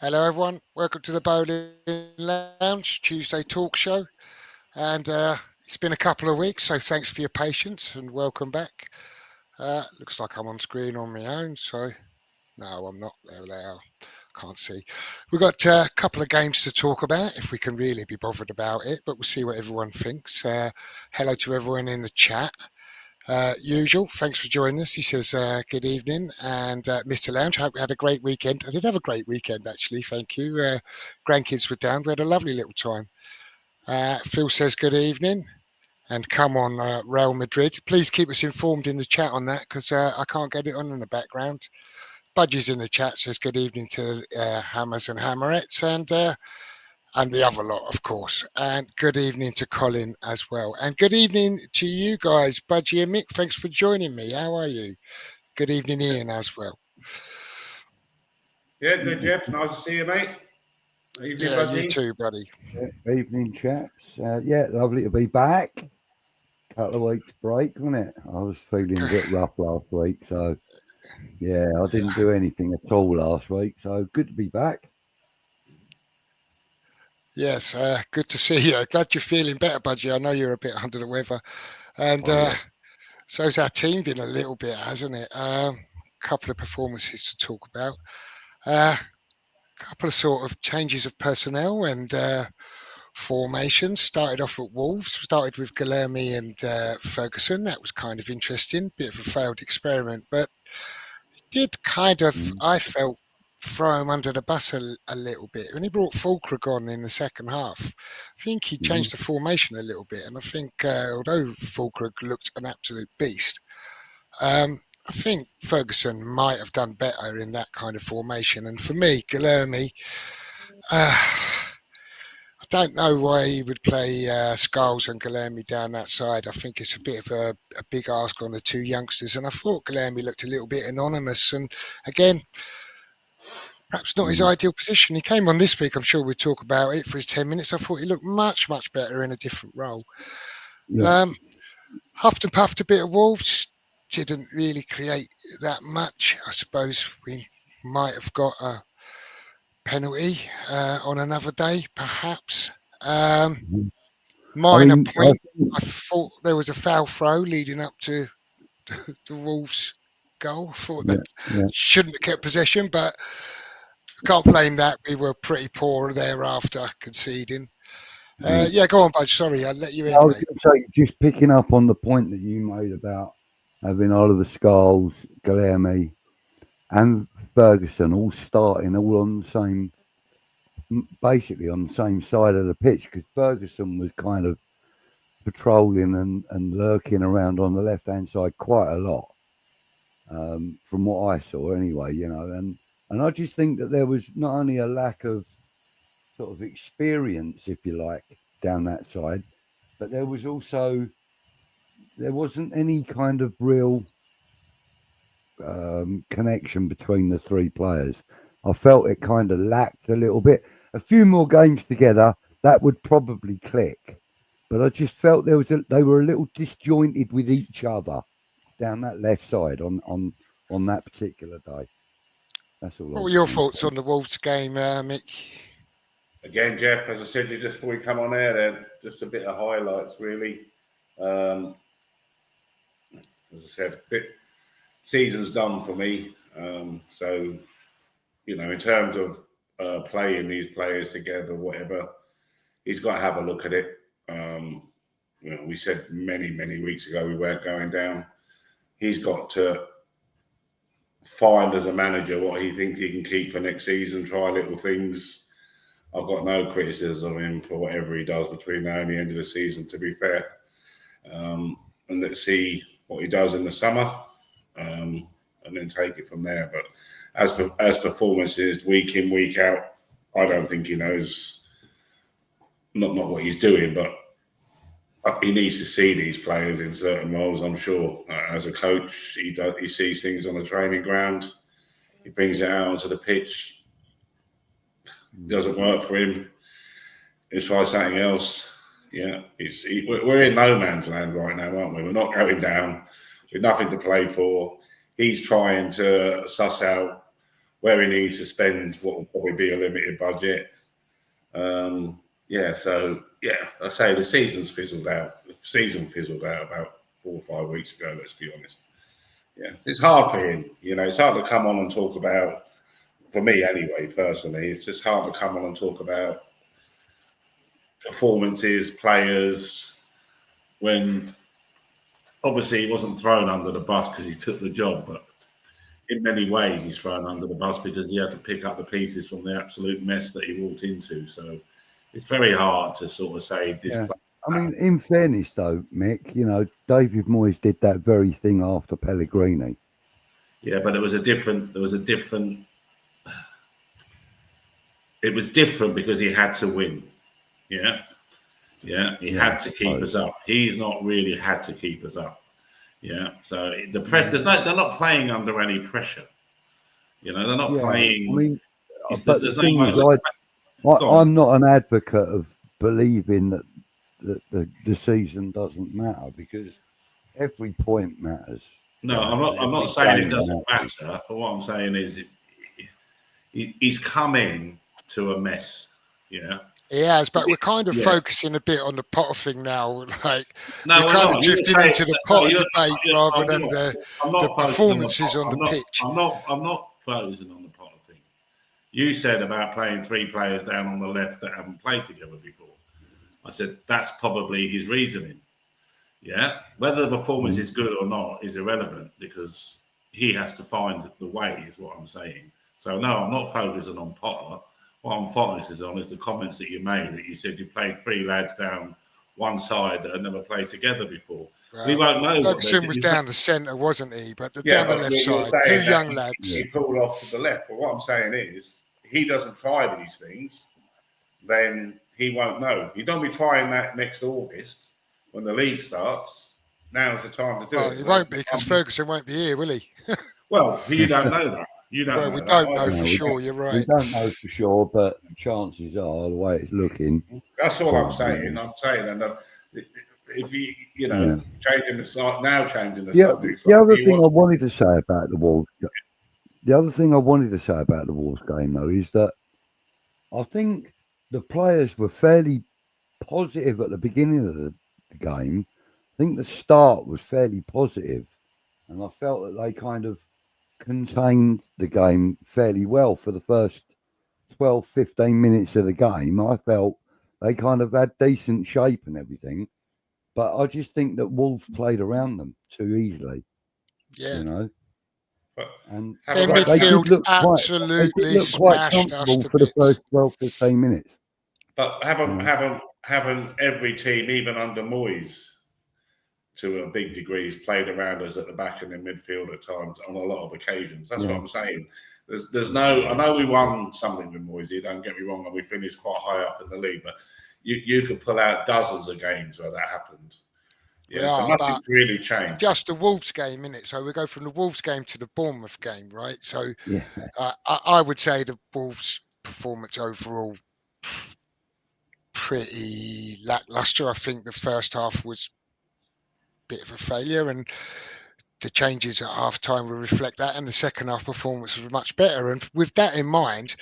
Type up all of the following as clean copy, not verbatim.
Hello, everyone. Welcome to the Boleyn Lounge Tuesday talk show. And it's been a couple of weeks, so thanks for your patience and welcome back. Looks like I'm on screen on my own, so no, I'm not. There they are. Can't see. We've got a couple of games to talk about if we can really be bothered about it, but we'll see what everyone thinks. Hello to everyone in the chat. Usual, thanks for joining us. He says, good evening. And Mr. Lounge, hope you had a great weekend. I did have a great weekend, actually. Thank you. Grandkids were down. We had a lovely little time. Phil says, good evening. And come on, Real Madrid. Please keep us informed in the chat on that because I can't get it on in the background. Budgie's in the chat says, good evening to Hammers and Hammerettes. And the other lot, of course. And good evening to Colin as well. And good evening to you guys, Budgie and Mick. Thanks for joining me. How are you? Good evening, Ian, as well. Yeah, good, Jeff. Nice to see you, mate. Evening, Budgie. You too, buddy. Evening, chaps. Lovely to be back. Couple of weeks break, wasn't it? I was feeling a bit rough last week, so yeah, I didn't do anything at all last week. So good to be back. Yes, good to see you. Glad you're feeling better, Budgie. I know you're a bit under the weather. And so's our team been a little bit, hasn't it? Couple of performances to talk about. Couple of sort of changes of personnel and formation. Started off at Wolves. Started with Guilherme and Ferguson. That was kind of interesting. Bit of a failed experiment, but it did kind of, I felt, throw him under the bus a little bit. When he brought Fulkrug on in the second half, I think he changed the formation a little bit. And I think although Fulkrug looked an absolute beast, I think Ferguson might have done better in that kind of formation. And for me, Guilherme, I don't know why he would play Scholes and Guilherme down that side. I think it's a bit of a big ask on the two youngsters. And I thought Guilherme looked a little bit anonymous. And again, perhaps not his ideal position. He came on this week. I'm sure we'll talk about it for his 10 minutes. I thought he looked much, much better in a different role. Yeah. Huffed and puffed a bit of Wolves. Didn't really create that much. I suppose we might have got a penalty on another day, perhaps. Minor point. I thought there was a foul throw leading up to the Wolves goal. I thought that shouldn't have kept possession, but can't blame that. We were pretty poor thereafter, conceding. Go on, Budge. Sorry, I'll let you in. I was going to say, just picking up on the point that you made about having Oliver Scholes, Guilherme, and Ferguson all starting all on the same, basically on the same side of the pitch, because Ferguson was kind of patrolling and lurking around on the left-hand side quite a lot, from what I saw anyway, and I just think that there was not only a lack of sort of experience, if you like, down that side, but there wasn't any kind of real connection between the three players. I felt it kind of lacked a little bit. A few more games together, that would probably click. But I just felt they were a little disjointed with each other down that left side on that particular day. That's all. What were your thoughts on the Wolves game, Mick? Again, Jeff, as I said just before we come on air, they're just a bit of highlights, really. As I said, season's done for me. So, in terms of playing these players together, whatever, he's got to have a look at it. We said many, many weeks ago we weren't going down. He's got to find as a manager what he thinks he can keep for next season, try little things. I've got no criticism of him for whatever he does between now and the end of the season, to be fair. And let's see what he does in the summer, and then take it from there. But as performances week in, week out, I don't think he knows not what he's doing, but he needs to see these players in certain roles, I'm sure. As a coach, he sees things on the training ground. He brings it out onto the pitch. Doesn't work for him. He tries something else. Yeah, we're in no man's land right now, aren't we? We're not going down. We've nothing to play for. He's trying to suss out where he needs to spend what will probably be a limited budget. I say the season's fizzled out. The season fizzled out about 4 or 5 weeks ago, let's be honest. Yeah, it's hard for him. It's hard to come on and talk about, for me anyway, personally, it's just hard to come on and talk about performances, players, when obviously he wasn't thrown under the bus because he took the job, but in many ways he's thrown under the bus because he had to pick up the pieces from the absolute mess that he walked into. So it's very hard to sort of say this. Yeah. I mean, in fairness though, Mick, David Moyes did that very thing after Pellegrini. Yeah, but it was different because he had to win. Yeah. He had to keep us up. He's not really had to keep us up. Yeah. So they're not playing under any pressure. They're not playing. I mean, but the thing is, I'm not an advocate of believing that the season doesn't matter, because every point matters. No, I'm not saying it doesn't matter. But what I'm saying is, he's come in to a mess. Yeah. He has, but we're kind of focusing a bit on the Potter thing now. Like, no, we're kind of drifting into the Potter debate rather than the performances on the pitch. I'm not focusing on the Potter thing. You said about playing 3 players down on the left that haven't played together before. I said that's probably his reasoning. Yeah, whether the performance is good or not is irrelevant, because he has to find the way, is what I'm saying. So no, I'm not focusing on Potter. What I'm focusing on is the comments that you made, that you said you played 3 lads down one side that had never played together before. Well, we won't know. Ferguson was down the centre, wasn't he? But down the left side, 2 young lads. He pulled off to the left. But what I'm saying is, if he doesn't try these things, then he won't know. You don't be trying that next August when the league starts. Now's the time to do it. He won't be, because Ferguson won't be here, will he? Well, you don't know that. We don't know for sure. You're right. We don't know for sure, but chances are, the way it's looking. That's all I'm saying. I'm saying, and if changing the subject. The other thing I wanted to say about the Wolves. The other thing I wanted to say about the Wolves game, though, is that I think the players were fairly positive at the beginning of the game. I think the start was fairly positive, and I felt that they kind of contained the game fairly well for the first 12, 15 minutes of the game. I felt they kind of had decent shape and everything, but I just think that Wolves played around them too easily. Yeah. And their midfield absolutely smashed us for the first 12, 15 minutes. But haven't every team, even under Moyes, to a big degree, has played around us at the back and in midfield at times on a lot of occasions? That's what I'm saying. There's no. I know we won something with Moyes. Don't get me wrong, and we finished quite high up in the league. But you could pull out dozens of games where that happened. Yeah, so nothing's really changed. Just the Wolves game, innit? So we go from the Wolves game to the Bournemouth game, right? So I would say the Wolves' performance overall pretty lackluster. I think the first half was a bit of a failure, and the changes at half time will reflect that, and the second half performance was much better. And with that in mind,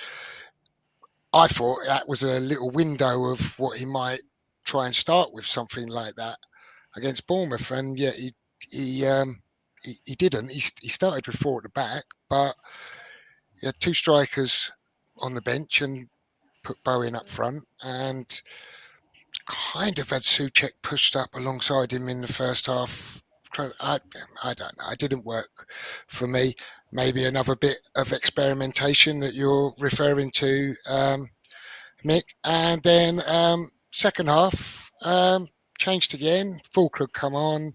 I thought that was a little window of what he might try and start with, something like that against Bournemouth. And yet he didn't. He started with 4 at the back, but he had 2 strikers on the bench and put Bowen up front, and kind of had Souček pushed up alongside him in the first half. I don't know. It didn't work for me. Maybe another bit of experimentation that you're referring to, Mick. And then second half, changed again. Fulker come on,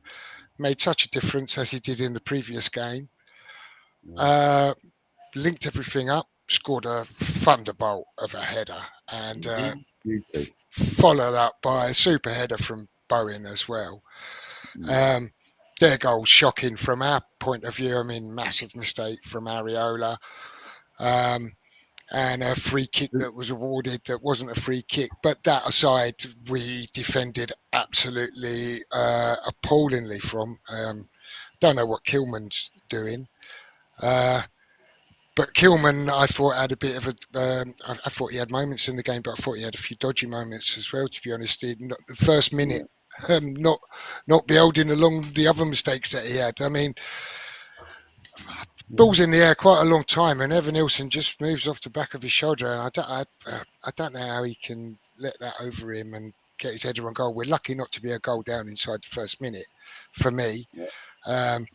made such a difference as he did in the previous game. Linked everything up, scored a thunderbolt of a header, and followed up by a super header from Bowen as well. Their goal shocking from our point of view. I mean, massive mistake from Areola. And a free kick that was awarded that wasn't a free kick. But that aside, we defended absolutely appallingly from. Don't know what Kilman's doing. But But Kilman, I thought had a bit of a. I thought he had moments in the game, but I thought he had a few dodgy moments as well. To be honest, the first minute, not beholding along the other mistakes that he had. I mean, ball's in the air quite a long time, and Evan Nilsson just moves off the back of his shoulder, and I don't know how he can let that over him and get his header on goal. We're lucky not to be a goal down inside the first minute. For me,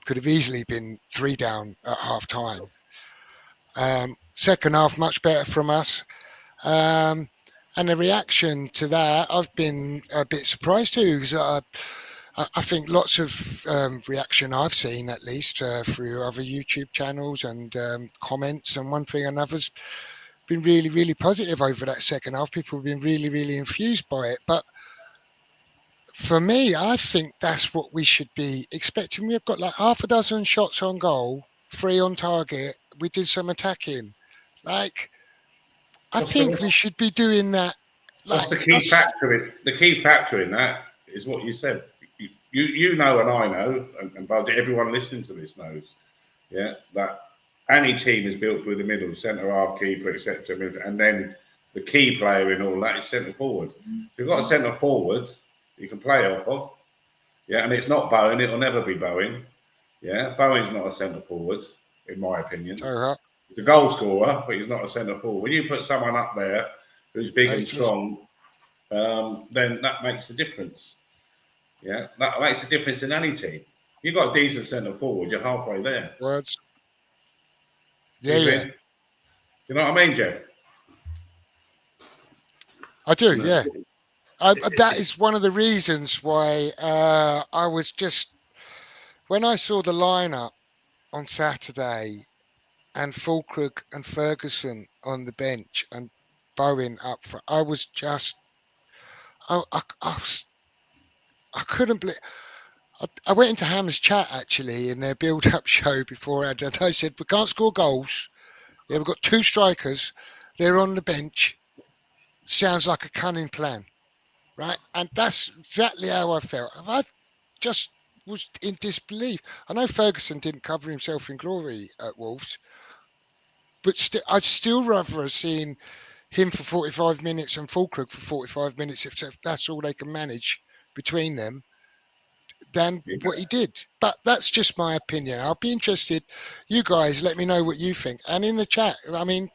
could have easily been 3 down at half time. Second half, much better from us. And the reaction to that, I've been a bit surprised too, because I think lots of reaction I've seen, at least through other YouTube channels and comments and one thing and another's been really, really positive over that second half. People have been really, really infused by it. But for me, I think that's what we should be expecting. We've got like half a dozen shots on goal, 3 on target. We did some attacking. Like, I think we should be doing that. What's the key factor? The key factor in that is what you said. You know, and I know, and everyone listening to this knows, that any team is built through the middle, centre half, keeper, etc., and then the key player in all that is centre forward. If you've got a centre forward, you can play off of, and it's not Bowen. It'll never be Bowen. Bowen's not a centre forward, in my opinion. He's a goal scorer, but he's not a centre forward. When you put someone up there who's big and strong, then that makes a difference. That makes a difference in any team. You've got a decent centre forward, you're halfway there. Words. You know what I mean, Jeff? I do, yeah. That is one of the reasons why I was just, when I saw the lineup on Saturday and Fulkrug and Ferguson on the bench and Bowen up front, I was just, I couldn't believe. I went into Hammer's chat actually in their build-up show beforehand, and I said, we can't score goals. Yeah, we've got 2 strikers. They're on the bench. Sounds like a cunning plan, right? And that's exactly how I felt. I just was in disbelief. I know Ferguson didn't cover himself in glory at Wolves, but I'd still rather have seen him for 45 minutes and Fulkrug for 45 minutes if that's all they can manage between them than what he did. But that's just my opinion. I'll be interested. You guys, let me know what you think. And in the chat, I mean,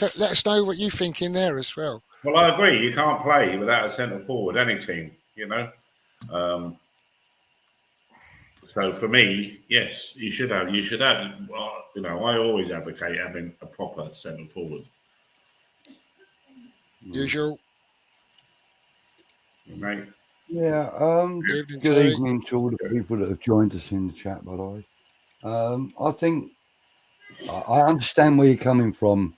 let us know what you think in there as well. Well, I agree. You can't play without a centre forward, any team, So for me, yes, you should have. I always advocate having a proper centre forward. Usual. Mate. Yeah. Good evening to all the people that have joined us in the chat, by the way. I think I understand where you're coming from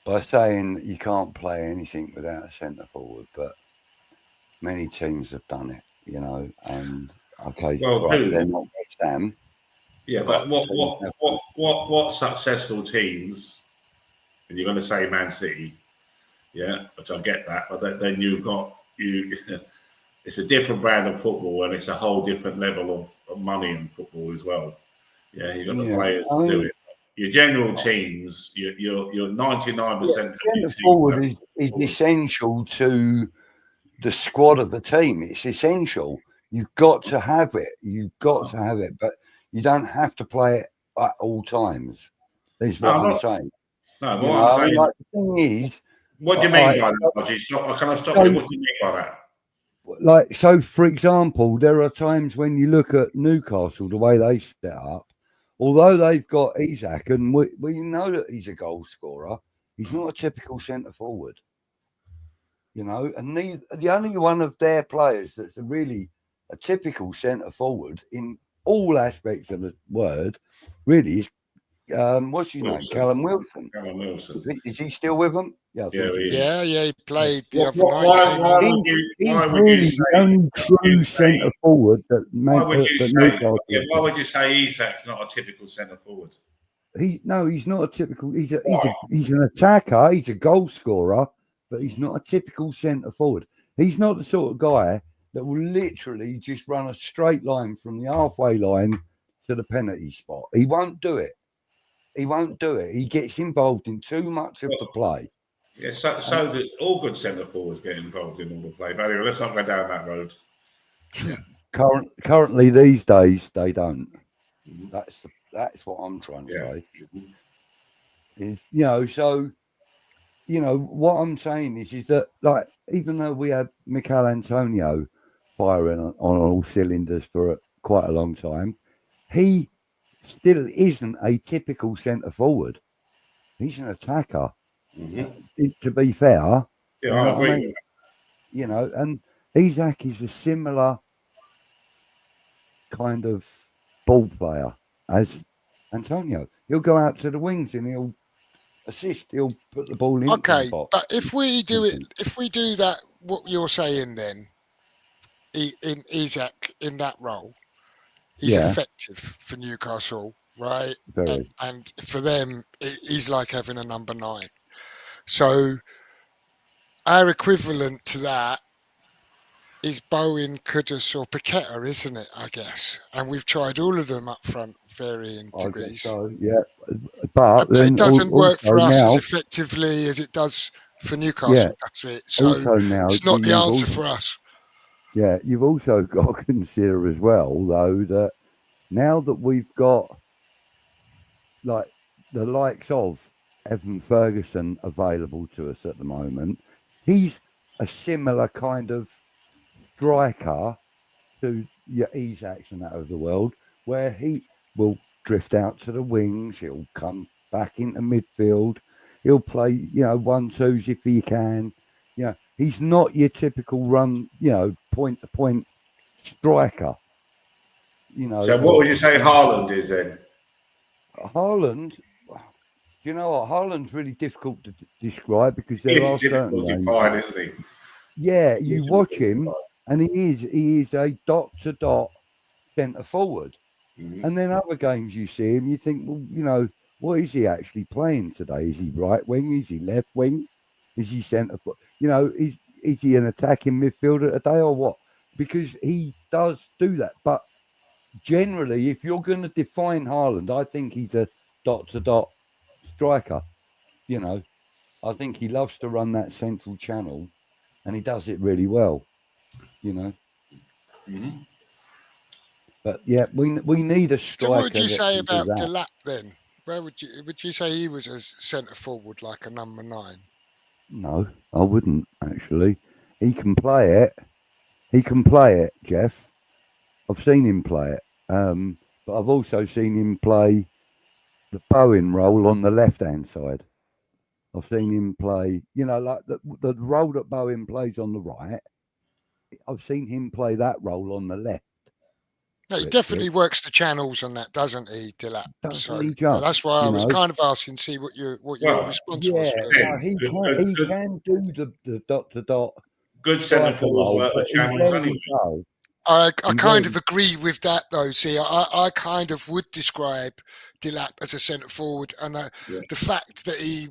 by saying that you can't play anything without a centre forward, but many teams have done it, and they're not West Ham. Yeah, but what successful teams, and you're going to say Man City, which I get that, but then you've got it's a different brand of football and it's a whole different level of money in football as well. You've got the players to do it. Your general teams, your 99%. Centre forward is essential to the squad of the team. It's essential. You've got to have it. But you don't have to play it at all times. Is what I'm saying. No, what I'm saying. The thing is, what do you mean by that? Can I stop you? What do you mean by that? So for example, there are times when you look at Newcastle, the way they set up. Although they've got Isak, and we know that he's a goal scorer, he's not a typical centre forward. And the only one of their players that's really a typical centre forward in all aspects of the word, really, is what's his name? Callum Wilson. Callum Wilson. Is he still with them? Yeah, he played the other night. He's really the only true centre forward that why would you say Isak's not a typical centre forward? He's not a typical. He's an attacker. He's a goal scorer, but he's not a typical centre forward. He's not the sort of guy that will literally just run a straight line from the halfway line to the penalty spot. He won't do it. He won't do it. He gets involved in too much of the play. Yeah, so do all good centre forwards get involved in all the play. But anyway, let's not go down that road. Yeah. Currently, these days, they don't. Mhm. That's what I'm trying to Yeah. say. Is so what I'm saying is that, like, even though we had Mikel Antonio firing on all cylinders for quite a long time, he still isn't a typical centre forward. He's an attacker. To be fair, Yeah, you I know what I agree. mean? And Isak is a similar kind of ball player as Antonio. He'll go out to the wings and he'll assist. He'll put the ball into the Okay, box. but if we do that, what you're saying then, in Isak in that role, he's Yeah. effective for Newcastle, right? Very. And for them, he's like having a number 9. So our equivalent to that is Bowen, Kudus, or Paqueta, isn't it? I guess, and we've tried all of them up front, varying I guess degrees. so, yeah. But It then doesn't work also for us as now, effectively as it does for yeah. Newcastle. That's it. So Also now, it's not the you've answer also, for us. yeah, you've also got to consider as well, though, that now that we've got like the likes of Evan Ferguson available to us at the moment, he's a similar kind of striker to your Isaks and that of the world, where he will drift out to the wings, he'll come back into midfield, he'll play, 1-2s if he can. He's not your typical run, point to point striker. So what would you say Haaland is then? Haaland, you know what? Haaland's really difficult to describe because there It's are certain difficult to games. define, isn't he? Yeah, you watch him, and he is a dot-to-dot centre forward. Mhm. And then other games you see him, you think, well, what is he actually playing today? Is he right wing? Is he left wing? Is he centre forward? Is he an attacking midfielder today or what? Because he does do that. But generally, if you're going to define Haaland, I think he's a dot-to-dot striker. I think he loves to run that central channel, and he does it really well. Mhm. But yeah, we need a striker. So what would you say that can do about that. Delap then? Where would you say he was a centre forward, like a number 9? No, I wouldn't actually. He can play it. He can play it, Jeff. I've seen him play it. But I've also seen him play the Bowen role on the left-hand side. I've seen him play, like the role that Bowen plays on the right. I've seen him play that role on the left. No, he definitely works the channels on that, doesn't he, Delap? Doesn't he just? That's why I was kind of asking, see what your response was. Yeah, he can do the dot-to-dot. Good centre forwards work the channels anyway. I kind of agree with that, though. See, I kind of would describe Delap as a centre forward, and the fact that he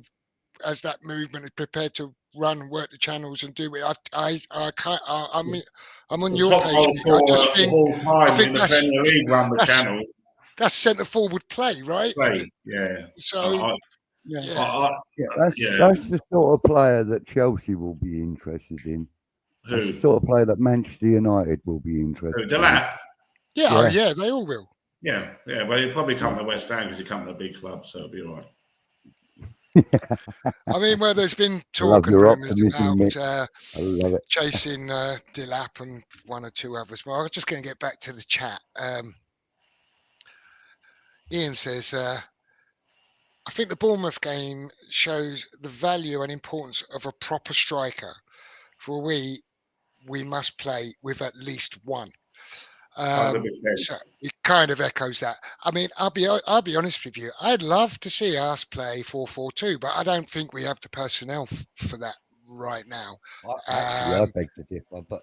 has that movement, is prepared to run and work the channels and do it. I'm on your page. I just think in the Premier League run the channels. That's centre forward play, right? Yeah. So that's the sort of player that Chelsea will be interested in. That's the sort of player that Manchester United will be interested in. Yeah, they all will. Yeah. Well, he'll probably come to West Ham because he come to a big club, so it'll be all right. I mean, where there's been talk and rumours about chasing Delap and one or two others. Well, I'm just going to get back to the chat. Ian says, I think the Bournemouth game shows the value and importance of a proper striker. For we must play with at least one. So it kind of echoes that. I mean, I'll be honest with you. I'd love to see us play 4-4-2, but I don't think we have the personnel for that right now. I beg to differ, but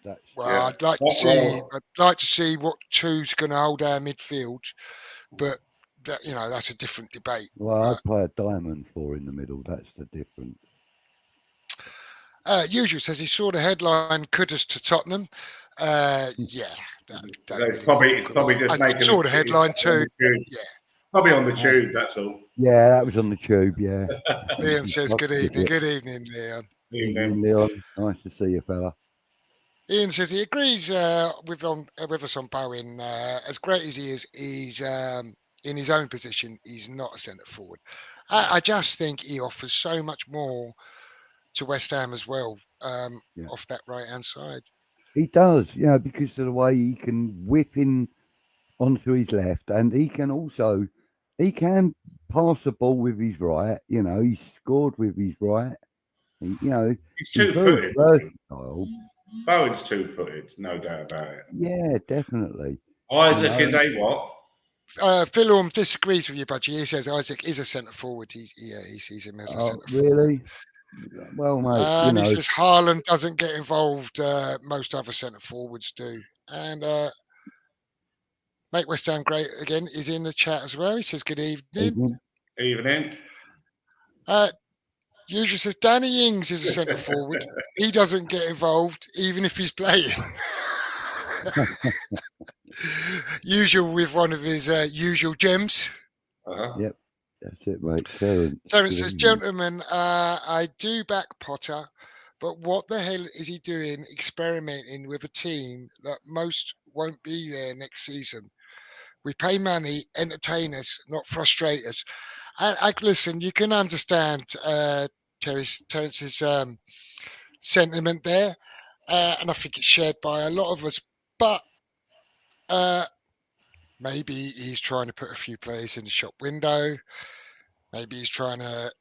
that's I'd like to see what two's going to hold our midfield, but that's a different debate. Well, I'd play a diamond 4 in the middle. That's the difference. Usual says he saw the headline Kudus to Tottenham. It's probably just making saw the headline too. Yeah. Probably on the tube, that's all. Yeah, that was on the tube. Yeah. Leon says, "Good evening." Yeah. Good evening, Leon. Evening, Leon. Nice to see you, fella. Ian says he agrees with us on Bowen. As great as he is, he's in his own position. He's not a centre forward. I just think he offers so much more to West Ham as well off that right hand side. He does, because of the way he can whip in onto his left, and he can pass the ball with his right. He's scored with his right. He's he's very two-footed. versatile. Bowen's two-footed, no doubt about it. Yeah, definitely. Isaac is a what? Phil Orm disagrees with you, Budgie. He says Isaac is a centre forward. He sees him as a centre forward. Really? Well, mate, and he says Haaland doesn't get involved. Most other centre forwards do. And Make West Ham Great Again is in the chat as well. He says good evening. Evening. Usually says Danny Ings is a centre forward. He doesn't get involved even if he's playing. Usual with one of his usual gems. Yep, that's it, mate. Terence says, gentlemen, I do back Potter, but what the hell is he doing experimenting with a team that most won't be there next season? We pay money, entertain us, not frustrate us. I listen, you can understand Terence's sentiment there, and I think it's shared by a lot of us, but maybe he's trying to put a few players in the shop window. Maybe he's trying to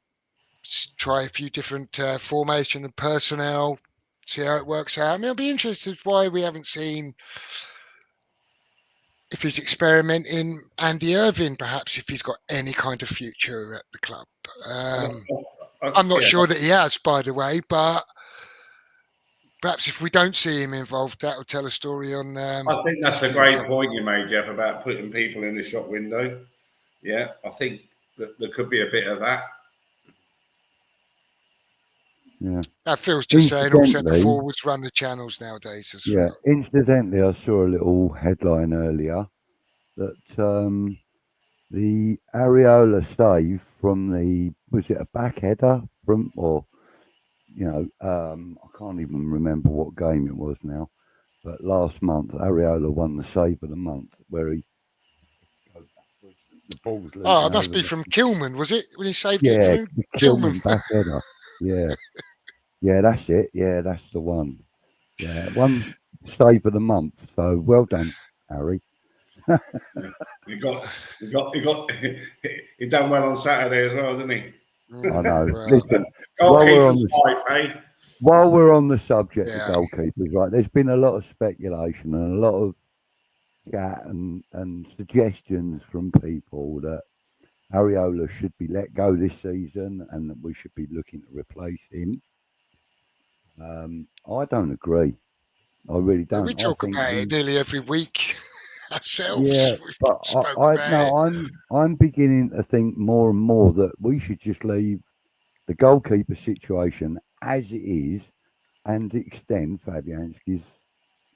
try a few different formation and personnel, see how it works out. I mean, I'll be interested why we haven't seen if he's experimenting Andy Irvine, perhaps if he's got any kind of future at the club. I'm not sure that he has, by the way, but perhaps if we don't see him involved, that will tell a story on. I think that's a great point you made, Jeff, about putting people in the shop window. Yeah, I think that there could be a bit of that. Yeah. That feels just saying all centre forwards run the channels nowadays as well. Incidentally, I saw a little headline earlier that the Areola save from was it a back header from, or, I can't even remember what game it was now, but last month, Areola won the save of the month where he, the ball's losing. Oh, it must be from Kilman, was it? When he saved it? Yeah, the Kilman back header. Yeah. Yeah, that's it. Yeah, that's the one. Yeah, one save of the month. So well done, Harry. He done well on Saturday as well, didn't he? I know. Well, listen, while we're on the subject of goalkeepers, right? There's been a lot of speculation and a lot of chat and suggestions from people that Areola should be let go this season and that we should be looking to replace him. I don't agree. I really don't. We talk about it nearly every week ourselves. Yeah, but I'm beginning to think more and more that we should just leave the goalkeeper situation as it is and extend Fabianski's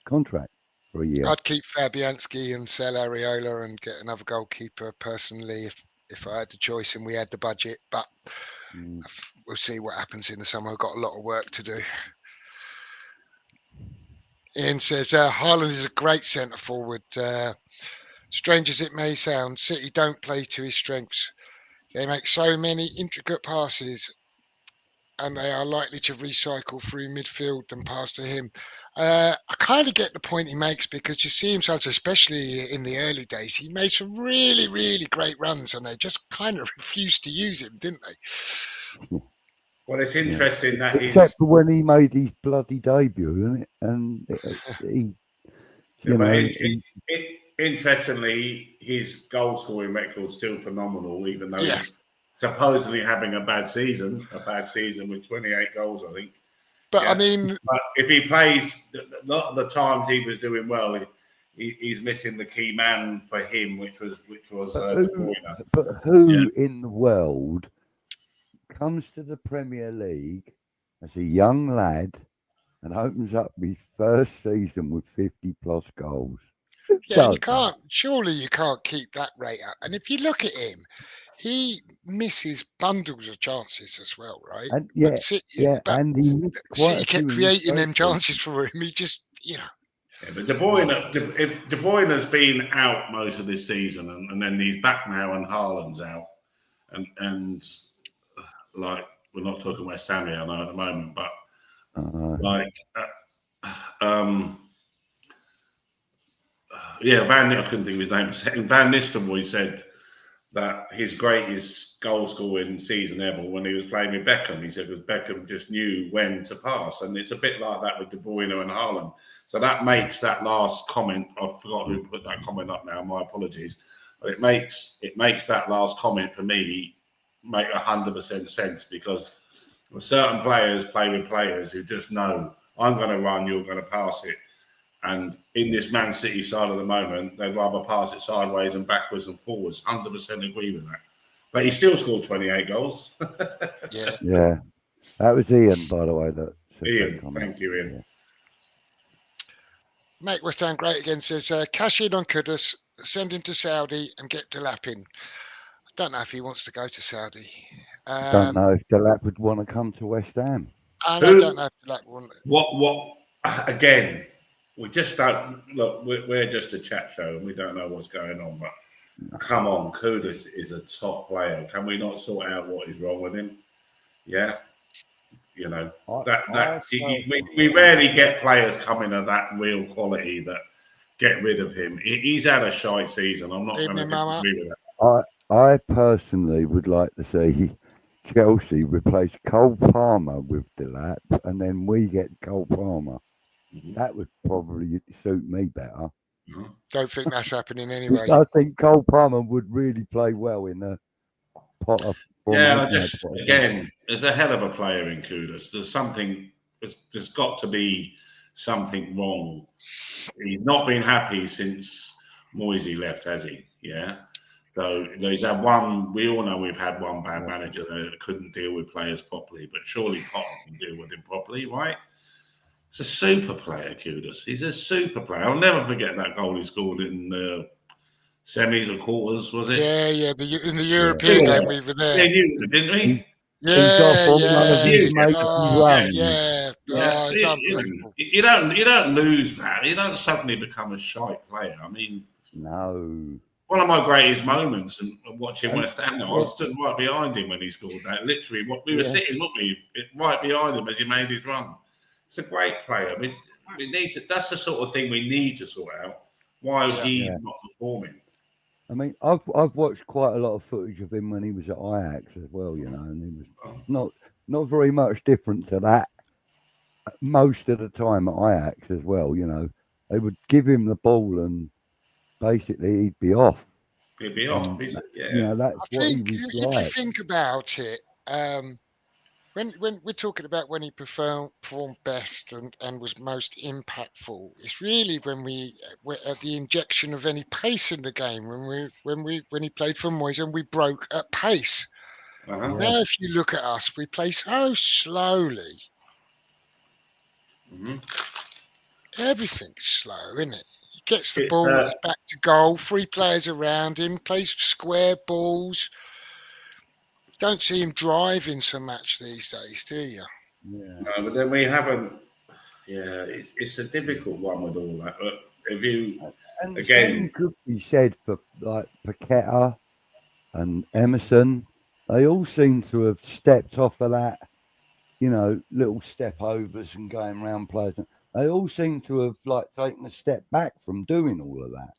contract for a year. I'd keep Fabianski and sell Areola and get another goalkeeper personally if I had the choice and we had the budget. But we'll see what happens in the summer. I've got a lot of work to do. Ian says, Haaland is a great centre forward. Strange as it may sound, City don't play to his strengths. They make so many intricate passes and they are likely to recycle through midfield and pass to him. I kind of get the point he makes because you see him, especially in the early days, he made some really, really great runs and they just kind of refused to use him, didn't they? Well, it's interesting that except for when he made his bloody debut, isn't it? And interestingly, his goal scoring record is still phenomenal, even though he's supposedly having a bad season with 28 goals, I think. But I mean, but if he plays, a lot of the times he was doing well, he's missing the key man for him, which was De Bruyne. But who in the world comes to the Premier League as a young lad and opens up his first season with 50 plus goals? Yeah, and surely you can't keep that rate up. And if you look at him, he misses bundles of chances as well, right? And But and he missed quite City a few kept in the creating them first chances season. for him. He just, Yeah, but De Bruyne, if De Bruyne has been out most of this season, and then he's back now, and Haaland's out, and like we're not talking West Ham here, I know at the moment, but like, yeah, I couldn't think of his name for a second. Van Nistelrooy said that his greatest goal scoring season ever when he was playing with Beckham. He said because Beckham just knew when to pass, and it's a bit like that with De Bruyne and Haaland. So that makes that last comment. I forgot who put that comment up now. My apologies. But it makes that last comment for me make 100% sense, because certain players play with players who just know I'm going to run, you're going to pass it. And in this Man City side at the moment, they'd rather pass it sideways and backwards and forwards. 100% agree with that. But he still scored 28 goals. yeah. Yeah. That was Ian, by the way. That said Ian, that comment. thank you, Ian. Yeah. Make West Ham great again says, cash in on Kudus, send him to Saudi and get Delap in. I don't know if he wants to go to Saudi. Don't know if Delap would want to come to West Ham. And I don't know if Delap would. What? Again, we just don't look. We're just a chat show, and we don't know what's going on. But come on, Kudus is a top player. Can we not sort out what is wrong with him? Yeah, you know we rarely get players coming of that real quality that get rid of him. He's had a shite season. I'm not going to disagree with that. I personally would like to see Chelsea replace Cole Palmer with Delap, and then we get Cole Palmer. That would probably suit me better. Don't think that's happening anyway. I think Cole Palmer would really play well in the Potter. Yeah, again, there's a hell of a player in Kudus. There's got to be something wrong. He's not been happy since Moisey left, has he? Yeah. So he's had one. We all know we've had one bad manager that couldn't deal with players properly, but surely Potter can deal with him properly, right? He's a super player, Kudus. He's a super player. I'll never forget that goal he scored in the semis or quarters, was it? Yeah. In the European game, we were there. Yeah, didn't we? Yeah. It's unbelievable. You don't lose that. You don't suddenly become a shite player. I mean, no. One of my greatest moments and watching West Ham, I stood right behind him when he scored that. Literally, we were sitting, weren't we, right behind him as he made his run. It's a great player. We need to. That's the sort of thing we need to sort out. Why he's not performing. I mean, I've watched quite a lot of footage of him when he was at Ajax as well, you know, and he was not very much different to that most of the time at Ajax as well, you know. They would give him the ball and basically he'd be off. He'd be off. You know, that's what he was if you think about it, when we're talking about when he performed best and was most impactful, it's really when we were at the injection of any pace in the game, when he played for Moyes and we broke at pace. Now, if you look at us, we play so slowly. Everything's slow, isn't it? He gets the ball back to goal, 3 players around him, plays square balls. Don't see him driving so much these days, do you? Yeah. No, but then we haven't. Yeah, it's a difficult one with all that. But if you and again, could be said for like Paqueta and Emerson. They all seem to have stepped off of that, you know, little step overs and going around players. They all seem to have like taken a step back from doing all of that.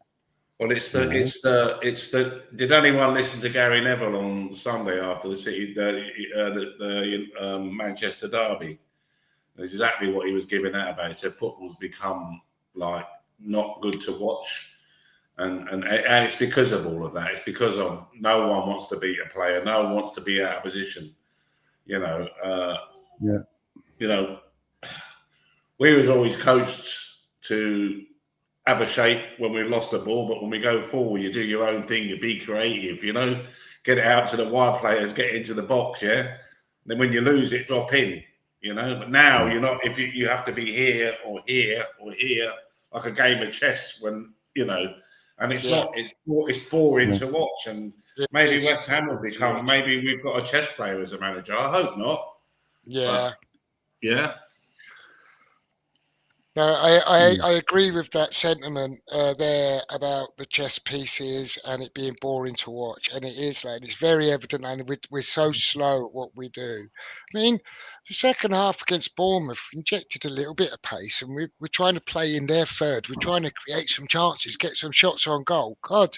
Well, it's the. Did anyone listen to Gary Neville on Sunday after the City, the Manchester derby? That's exactly what he was giving out about. He said football's become like not good to watch, and it's because of all of that. It's because of no one wants to beat a player, no one wants to be out of position. You know. You know, we was always coached to have a shape when we lost the ball, but when we go forward, you do your own thing, you be creative, you know, get it out to the wide players, get into the box, yeah. Then when you lose it, drop in, you know. But now you're not. If you have to be here or here or here, like a game of chess when you know, and it's Yeah. not. It's boring to watch, and maybe It's West Ham will boring to become. watch. Maybe we've got a chess player as a manager. I hope not. Yeah. But, yeah. No, I agree with that sentiment there about the chess pieces and it being boring to watch, and it is like it's very evident, and we're so slow at what we do. I mean, the second half against Bournemouth injected a little bit of pace, and we're trying to play in their third. We're trying to create some chances, get some shots on goal. God,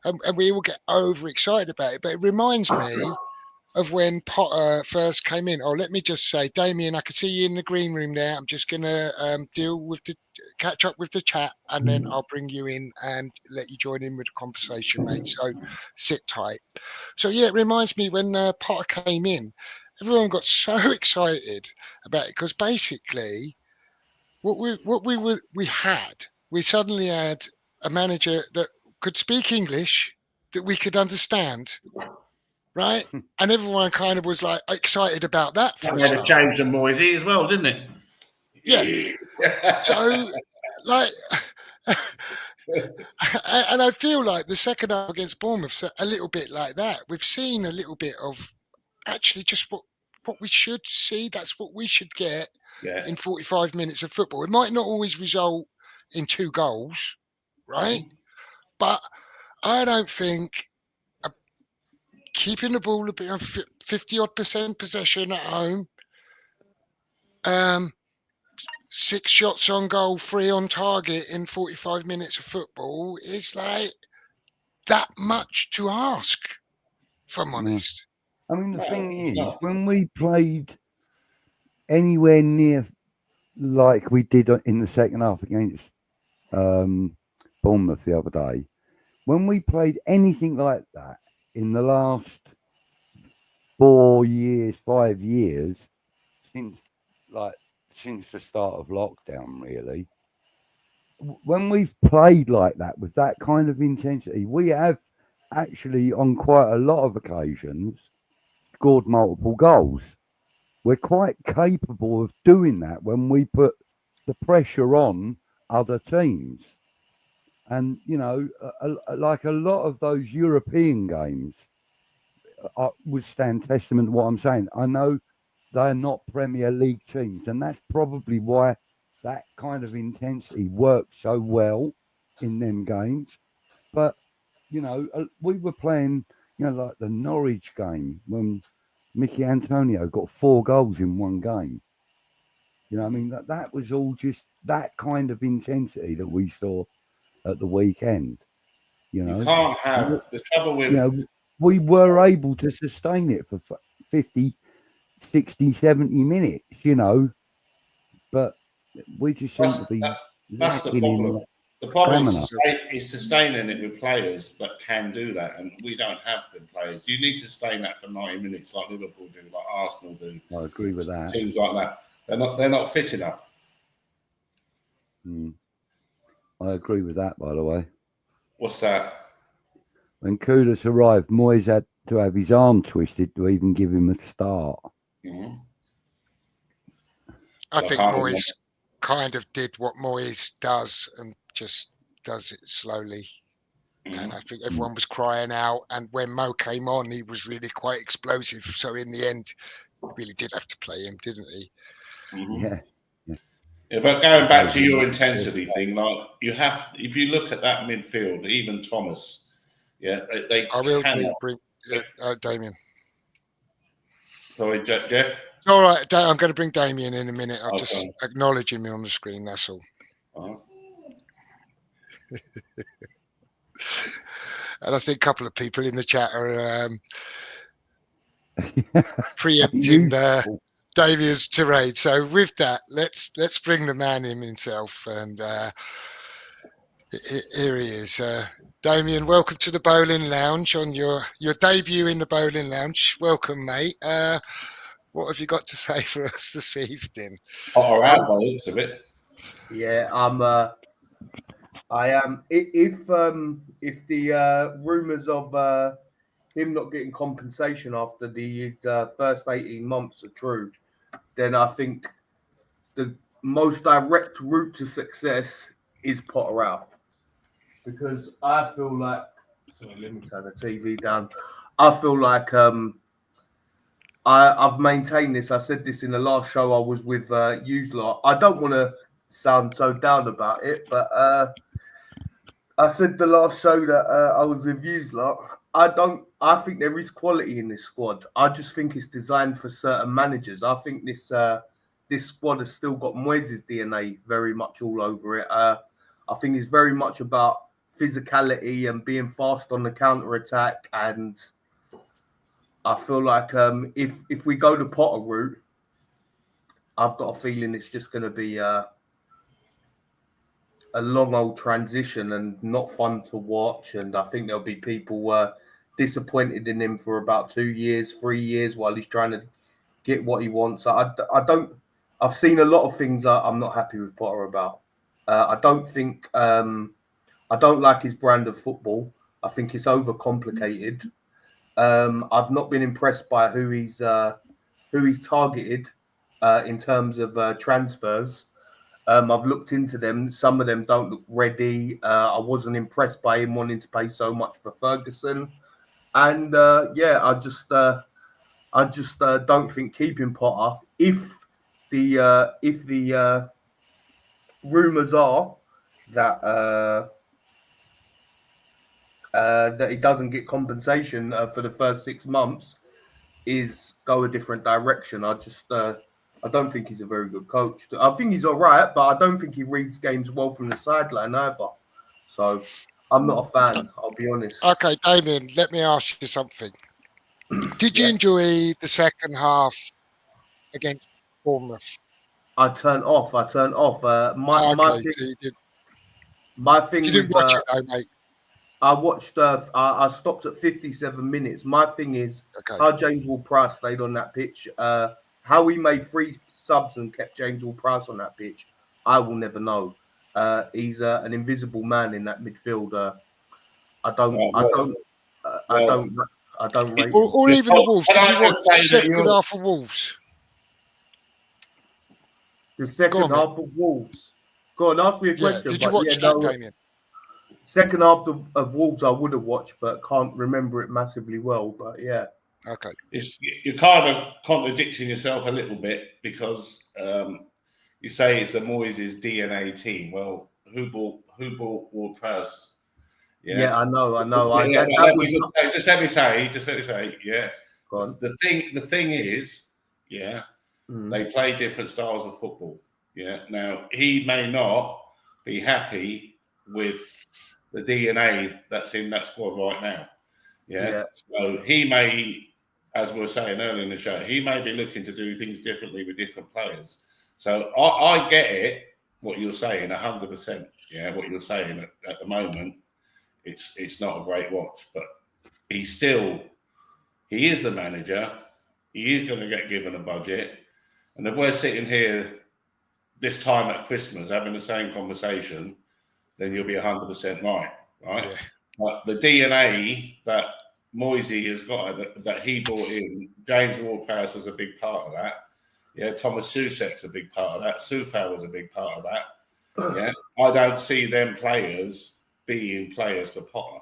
and we all get overexcited about it. But it reminds me of when Potter first came in. Oh, let me just say, Damien, I can see you in the green room there. I'm just going to catch up with the chat, and then I'll bring you in and let you join in with the conversation, mate. So sit tight. So yeah, it reminds me when Potter came in, everyone got so excited about it because basically we suddenly had a manager that could speak English that we could understand, right? And everyone kind of was like excited about that for That a made a start. change in Moisey as well, didn't it? Yeah. So, like, and I feel like the second half against Bournemouth's a little bit like that. We've seen a little bit of actually just what we should see. That's what we should get in 45 minutes of football. It might not always result in 2 goals, right? But I don't think keeping the ball a bit of 50-odd% possession at home, 6 shots on goal, 3 on target in 45 minutes of football is like that much to ask, if I'm honest. I mean, the No, thing it's is, not. when we played anywhere near like we did in the second half against Bournemouth the other day, when we played anything like that in the last 4 years, 5 years, since the start of lockdown, really, when we've played like that with that kind of intensity, we have actually on quite a lot of occasions scored multiple goals. We're quite capable of doing that when we put the pressure on other teams. And, you know, like a lot of those European games would stand testament to what I'm saying. I know they're not Premier League teams, and that's probably why that kind of intensity works so well in them games. But, you know, we were playing, you know, like the Norwich game when Mickey Antonio got 4 goals in one game. You know, I mean, that was all just that kind of intensity that we saw at the weekend. You know, You can't have the trouble with. you know, we were able to sustain it for 50, 60, 70 minutes, you know, but we just seem to be That's the lacking in problem. The problem stamina. is sustaining it with players that can do that, and we don't have the players. You need to sustain that for 90 minutes, like Liverpool do, like Arsenal do. I agree with that. Teams like that, they're not fit enough. I agree with that, by the way. What's that? When Kudus arrived, Moyes had to have his arm twisted to even give him a start. Mm-hmm. I think Moyes kind of did what Moyes does and just does it slowly. And I think everyone was crying out. And when Mo came on, he was really quite explosive. So in the end, he really did have to play him, didn't he? Mm-hmm. Yeah. Yeah, but going back to your intensity thing, like you have, if you look at that midfield, even Thomas, they I will cannot. bring Damien. Sorry, Jeff. All right, I'm going to bring Damien in a minute. I'll just Okay. acknowledge him on the screen. That's all. And I think a couple of people in the chat are preempting Damien's tirade. So with that, let's bring the man in himself. And here he is. Damien, welcome to the Boleyn Lounge on your debut in the Boleyn Lounge. Welcome, mate. What have you got to say for us this evening? Potter out by the looks of it. Yeah, I am. If the rumours of him not getting compensation after the first 18 months are true, then I think the most direct route to success is Potter out. because I feel like. Sorry, let me turn the TV down. I feel like I've maintained this. I said this in the last show I was with you lot. I don't want to sound so down about it, but I said the last show that I was with you lot. I think there is quality in this squad. I just think it's designed for certain managers. I think this squad has still got Moyes' DNA very much all over it. I think it's very much about physicality and being fast on the counter attack. And I feel like if we go the Potter route, I've got a feeling it's just going to be a long old transition and not fun to watch. And I think there'll be people disappointed in him for about 2 years, 3 years while he's trying to get what he wants. I've seen a lot of things I'm not happy with Potter about. I don't like his brand of football. I think it's overcomplicated. I've not been impressed by who he's targeted in terms of transfers. I've looked into them. Some of them don't look ready. I wasn't impressed by him wanting to pay so much for Ferguson, and I just don't think keeping Potter. If the rumours are that that he doesn't get compensation for the first 6 months, is go a different direction. I don't think he's a very good coach. I think he's all right, but I don't think he reads games well from the sideline either. So I'm not a fan, I'll be honest. Okay, Damien, let me ask you something. Did you enjoy the second half against Bournemouth? I turned off. My thing You didn't with watch it though, mate. I watched. I stopped at 57 minutes. My thing is how James Ward-Prowse stayed on that pitch. How he made 3 subs and kept James Ward-Prowse on that pitch, I will never know. He's an invisible man in that midfield. I don't rate him. Or even the Wolves. Did you watch the second half of Wolves? The second half of Wolves. Go on, ask me a question. Did you watch that, Damien? Second half of Wolves, I would have watched, but can't remember it massively well. But yeah. Okay. You're kind of contradicting yourself a little bit because you say it's a Moyes' DNA team. Well, who bought Ward-Prowse? Yeah, I know. Just let me say, yeah. The thing is, they play different styles of football. Yeah. Now he may not be happy with the DNA that's in that squad right now. Yeah. So he may, as we were saying earlier in the show, he may be looking to do things differently with different players. So I get it, what you're saying, 100%. Yeah, what you're saying at the moment, it's not a great watch, but he is the manager. He is going to get given a budget. And if we're sitting here this time at Christmas having the same conversation, then you'll be 100% right? Yeah. But the DNA that Moisey has got, that he brought in, James Ward-Prowse was a big part of that. Yeah, Thomas Soucek's a big part of that. Soufal was a big part of that. Yeah, I don't see them players being players for Potter.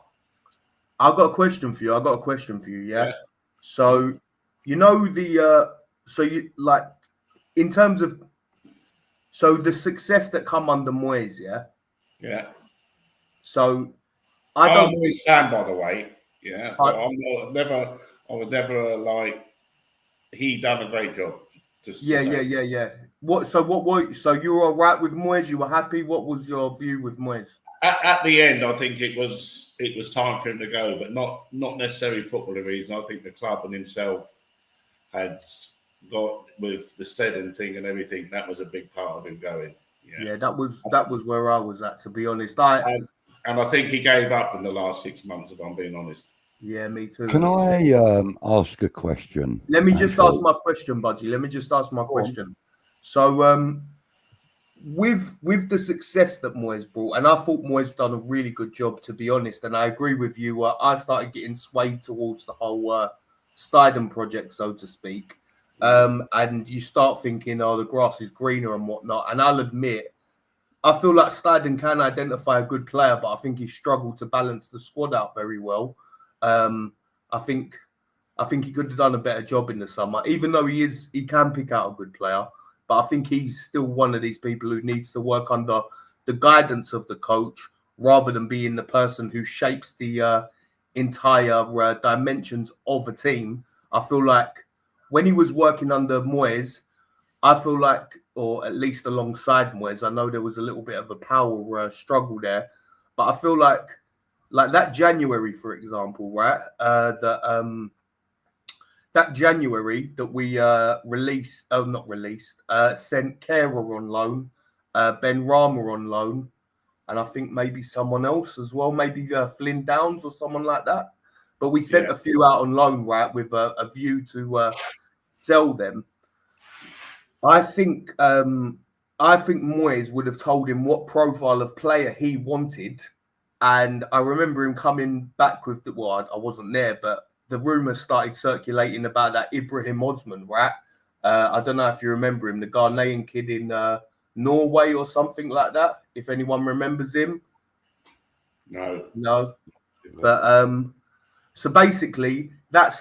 I've got a question for you. Yeah. So, you know in terms of the success that come under Moyes, yeah. Yeah. So I'm a Moyes fan, by the way. Yeah. So I would never like. He done a great job. Yeah. So you were all right with Moyes? You were happy? What was your view with Moyes? At the end, I think it was time for him to go, but not necessarily footballing reasons. I think the club and himself had got with the Steadon thing and everything. That was a big part of him going. Yeah, that was where I was at, to be honest. And I think he gave up in the last 6 months, if I'm being honest. Yeah, me too. Can I ask a question? Let me just ask my question, Budgie. Let me just ask my question. So, with the success that Moyes brought, and I thought Moyes done a really good job, to be honest, and I agree with you. I started getting swayed towards the whole Steidon project, so to speak. And you start thinking, oh, the grass is greener and whatnot. And I'll admit, I feel like Steiden can identify a good player, but I think he struggled to balance the squad out very well. I think he could have done a better job in the summer, even though he can pick out a good player. But I think he's still one of these people who needs to work under the guidance of the coach rather than being the person who shapes the entire dimensions of a team. I feel like when he was working under Moyes, I feel like, or at least alongside Moyes, I know there was a little bit of a power struggle there, but I feel like that January, for example, right? That January that we sent Kehrer on loan, Ben Rama on loan, and I think maybe someone else as well, maybe Flynn Downs or someone like that. But we sent a few out on loan, right, with a view to sell them. I think Moyes would have told him what profile of player he wanted, and I remember him coming back with I wasn't there, but the rumors started circulating about that Ibrahim Osman, right? I don't know if you remember him, the Ghanaian kid in Norway or something like that. If anyone remembers him, no. But so basically, that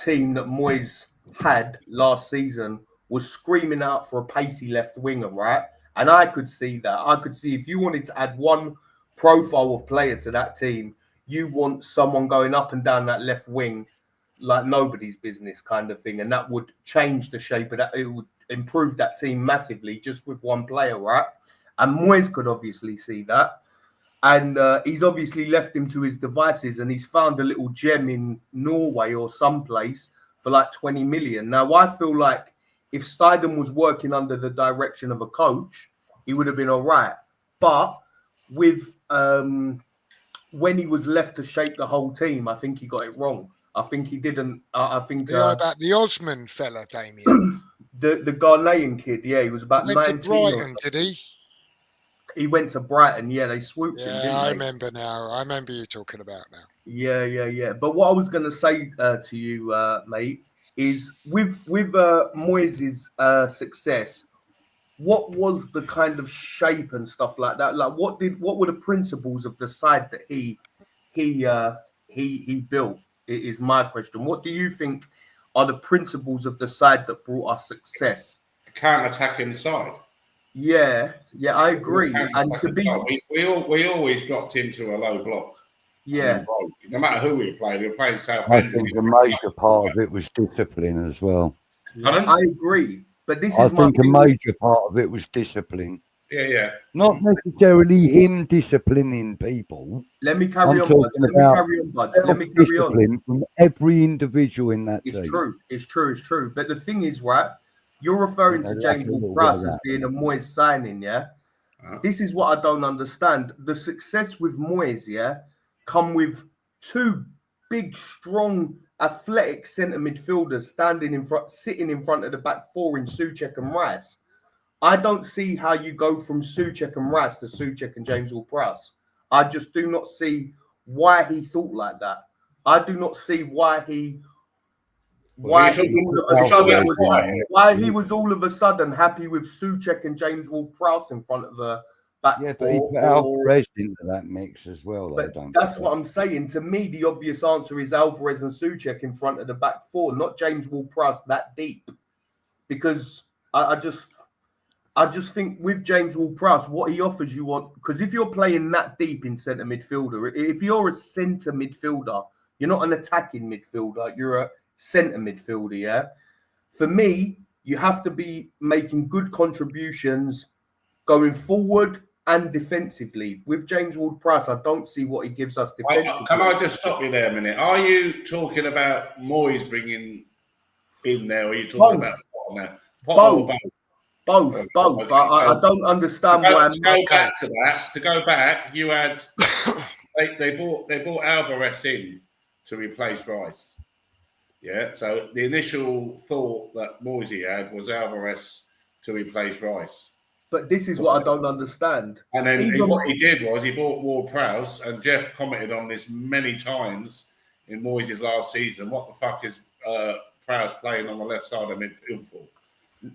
team that Moyes had last season was screaming out for a pacey left winger, right? And I could see that. I could see if you wanted to add one profile of player to that team, you want someone going up and down that left wing like nobody's business kind of thing. And that would change the shape of that. It would improve that team massively just with one player, right? And Moyes could obviously see that. And he's obviously left him to his devices, and he's found a little gem in Norway or someplace for like 20 million. Now, I feel like if Steiden was working under the direction of a coach, he would have been all right. But with when he was left to shape the whole team, I think he got it wrong. I think he didn't. I think about the Osman fella, Damien, the Ghanaian kid. Yeah, he was about he went 19. to Brighton, did he? He went to Brighton. Yeah, they swooped him. Yeah, didn't I they? remember now. I remember you talking about now. Yeah. But what I was going to say to you, mate, is with Moyes' success, what was the kind of shape and stuff like that? Like, what were the principles of the side that he built? Is my question. What do you think are the principles of the side that brought us success? Counter-attacking side. Yeah, I agree. And to be, we always dropped into a low block. Yeah. No matter who we played South I End. think a major part of it was discipline as well. Pardon? I agree. But this I is my think a thing. major part of it was discipline. Yeah. Not necessarily him disciplining people. Let me carry I'm on, talking bud. about Let me carry on. discipline from every individual in that It's team. true. But the thing is, right, you're referring to James Ward-Prowse as being a Moyes signing, yeah? This is what I don't understand. The success with Moyes, yeah, come with two big, strong, athletic centre midfielders sitting in front of the back four in Souček and Rice. I don't see how you go from Souček and Rice to Souček and James Ward-Prowse. I just do not see why he thought like that. I do not see why he was all of a sudden happy with Souček and James Ward-Prowse in front of the back four. But he put Alvarez into that mix as well. But that's what I'm saying. To me, the obvious answer is Alvarez and Souček in front of the back four, not James Ward-Prowse that deep. Because I just think with James Ward-Prowse, what he offers you because if you're playing that deep in centre midfielder, if you're a centre midfielder, you're not an attacking midfielder, you're a centre midfielder, yeah? For me, you have to be making good contributions going forward and defensively. With James Ward-Prowse, I don't see what he gives us defensively. Can I just stop you there a minute? Are you talking about Moyes bringing in there, or are you talking about Potter now? Both. I don't understand why. To go back, you had they brought Alvarez in to replace Rice. Yeah, so the initial thought that Moyes had was Alvarez to replace Rice. But this is what I don't understand. And then what he did was he bought Ward-Prowse, and Jeff commented on this many times in Moyes' last season. What the fuck is Prowse playing on the left side of midfield for?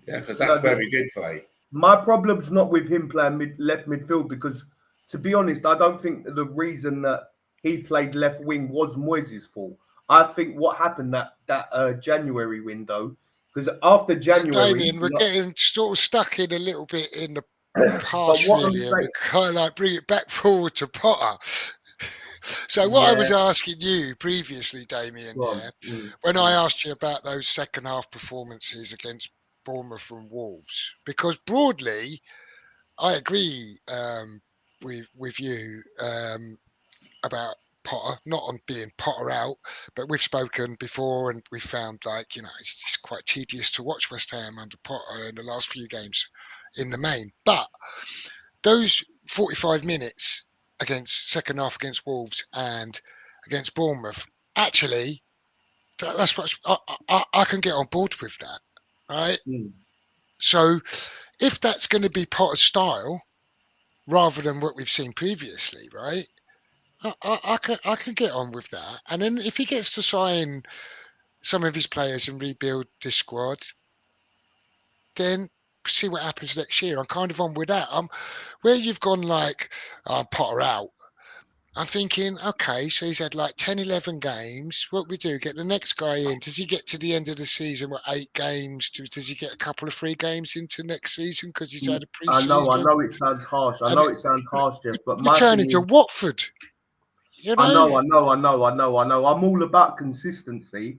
Yeah, because that's where he did play. My problem's not with him playing left midfield because, to be honest, I don't think the reason that he played left wing was Moyes' fault. I think what happened that January window, because after January, Damien, we're getting sort of stuck in a little bit in the but past, what I'm really, and we saying, kind of like bring it back forward to Potter. So what I was asking you previously, Damien, when I asked you about those second half performances against Bournemouth and Wolves, because broadly, I agree with you about Potter, not on being Potter out, but we've spoken before and we found it's just quite tedious to watch West Ham under Potter in the last few games in the main. But those 45 minutes against second half against Wolves and against Bournemouth, actually, that's what I can get on board with that, right? So if that's going to be Potter's style rather than what we've seen previously, right? I can get on with that. And then if he gets to sign some of his players and rebuild this squad, then see what happens next year. I'm kind of on with that. Where you've gone Potter out, I'm thinking, okay, so he's had 10, 11 games. What we do, get the next guy in. Does he get to the end of the season with 8 games? Does he get a couple of free games into next season because he's had a pre-season? I know it sounds harsh. I know it sounds harsh, Jeff, but my turn thing into is, Watford. You know? I know. I'm all about consistency,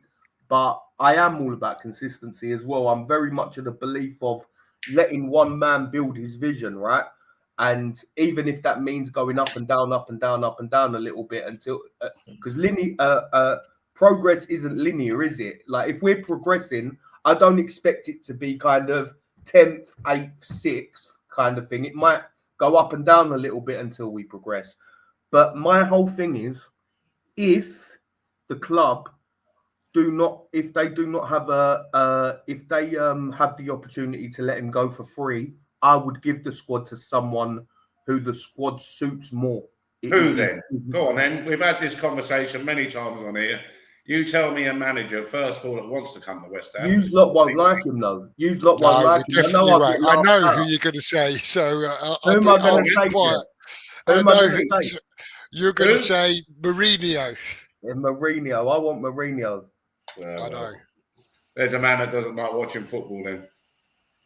but I am all about consistency as well. I'm very much of the belief of letting one man build his vision, right? And even if that means going up and down a little bit until because progress isn't linear, is it? Like if we're progressing, I don't expect it to be kind of 10th, 8th, 6th kind of thing. It might go up and down a little bit until we progress. But my whole thing is, if the club if they do not have if they have the opportunity to let him go for free, I would give the squad to someone who the squad suits more. Who then? Go on then. We've had this conversation many times on here. You tell me a manager, first of all, that wants to come to West Ham. You lot won't like him, though. You lot won't like him. I know who you're going to say. So who am I going to say? Who am I going to say? You're going to say Mourinho. Yeah, Mourinho. I want Mourinho. Well, I know. There's a man that doesn't like watching football then.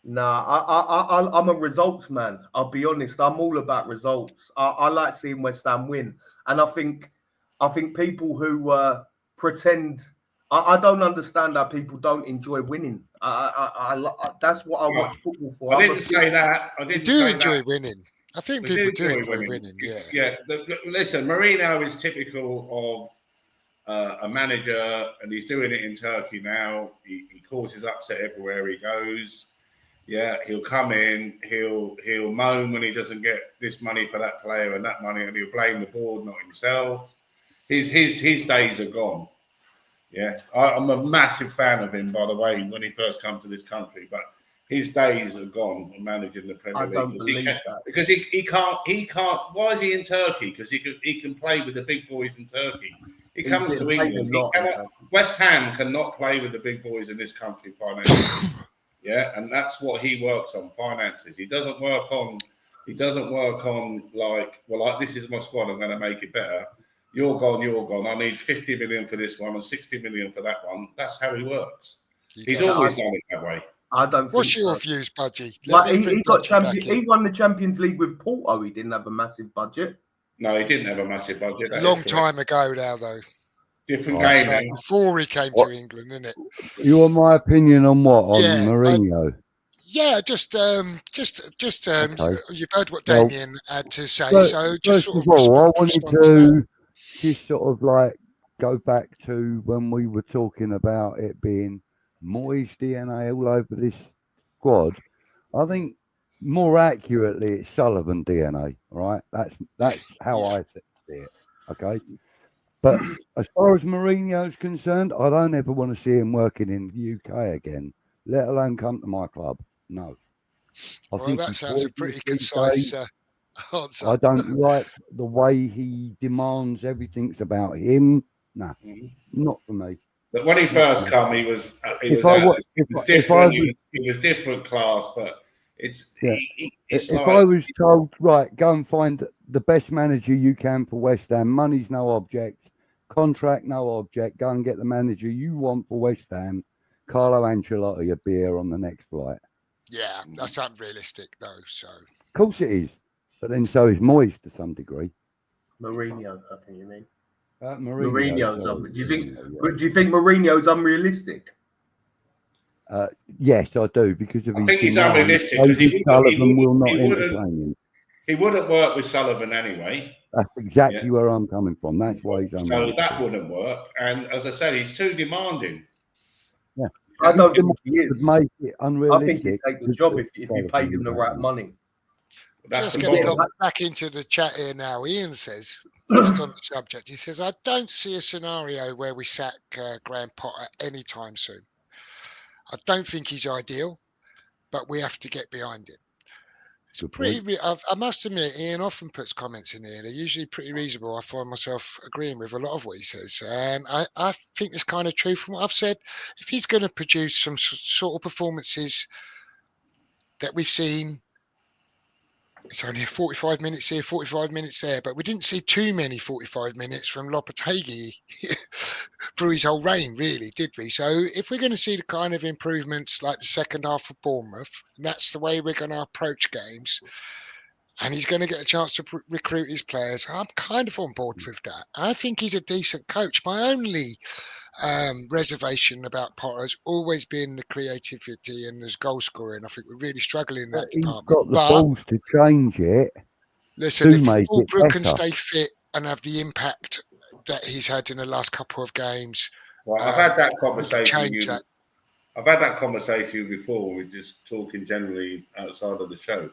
Nah, I'm a results man. I'll be honest. I'm all about results. I like seeing West Ham win, and I think people who pretend. I don't understand how people don't enjoy winning. That's what I watch football for. I didn't say that. I didn't say enjoy that. winning. I think people do enjoy winning. Yeah. Listen, Mourinho is typical of a manager, and he's doing it in Turkey now. He causes upset everywhere he goes. Yeah, he'll come in, he'll moan when he doesn't get this money for that player and that money, and he'll blame the board, not himself. His days are gone. Yeah, I'm a massive fan of him, by the way, when he first come to this country, but his days are gone managing the Premier League. I don't believe that. Because he can't. Why is he in Turkey? Because he can play with the big boys in Turkey. He comes to England. West Ham cannot play with the big boys in this country financially. Yeah, and that's what he works on, finances. He doesn't work on like this is my squad, I'm going to make it better. You're gone. I need 50 million for this one and 60 million for that one. That's how he works. He's always done it that way. I don't. What's your views, Budgie? He won the Champions League with Porto. He didn't have a massive budget. No, he didn't have a massive budget. A long time ago now, though. Different game. Like before he came to England, isn't it? You want my opinion on what? On Mourinho? Just okay. You've heard what Damien had to say. So just sort of all, I wanted to just sort of like go back to when we were talking about it being Moyes DNA all over this squad. I think more accurately, it's Sullivan DNA, right? That's how I see it. Okay. But as far as Mourinho's concerned, I don't ever want to see him working in the UK again, let alone come to my club. No. I think that sounds a pretty concise answer. I don't like the way he demands everything's about him. Nah, not for me. But when he first came, he was different. He was different class, but It's Yeah. it's If like I was told, right, go and find the best manager you can for West Ham, money's no object, contract no object, go and get the manager you want for West Ham, Carlo Ancelotti a beer on the next flight. Yeah, that's unrealistic though. So Of course it is, but then so is Moyes to some degree. Mourinho, I think you mean. Mourinho's. Do you think? Mourinho, Do you think Mourinho's unrealistic? yes, I do, because of I his think he's demand. unrealistic because David Sullivan will not entertain him. he wouldn't work with Sullivan anyway. That's exactly where I'm coming from. That's why he's So unrealistic. that wouldn't work. And as I said, he's too demanding. Yeah. I don't think he would is. make it I unrealistic. think he'd take the job if you paid him the right money. That's just the getting problem. back into the chat here now. Ian says, just on the subject, he says, I don't see a scenario where we sack Graham Potter anytime soon. I don't think he's ideal, but we have to get behind it. It's pretty. I must admit, Ian often puts comments in here. They're usually pretty reasonable. I find myself agreeing with a lot of what he says. And I think there's kind of truth from what I've said. If he's going to produce some sort of performances that we've seen, it's only 45 minutes here, 45 minutes there, but we didn't see too many 45 minutes from Lopetegui through his whole reign, really, did we? So if we're going to see the kind of improvements like the second half of Bournemouth, and that's the way we're going to approach games, and he's going to get a chance to recruit his players, I'm kind of on board with that. I think he's a decent coach. My only reservation about Potter's always been the creativity and his goal scoring. I think we're really struggling in that department. He's got the balls to change it. Listen, if Fulbrook can stay fit and have the impact that he's had in the last couple of games, well, I've had that conversation with you. that. I've had that conversation before. We're just talking generally outside of the show.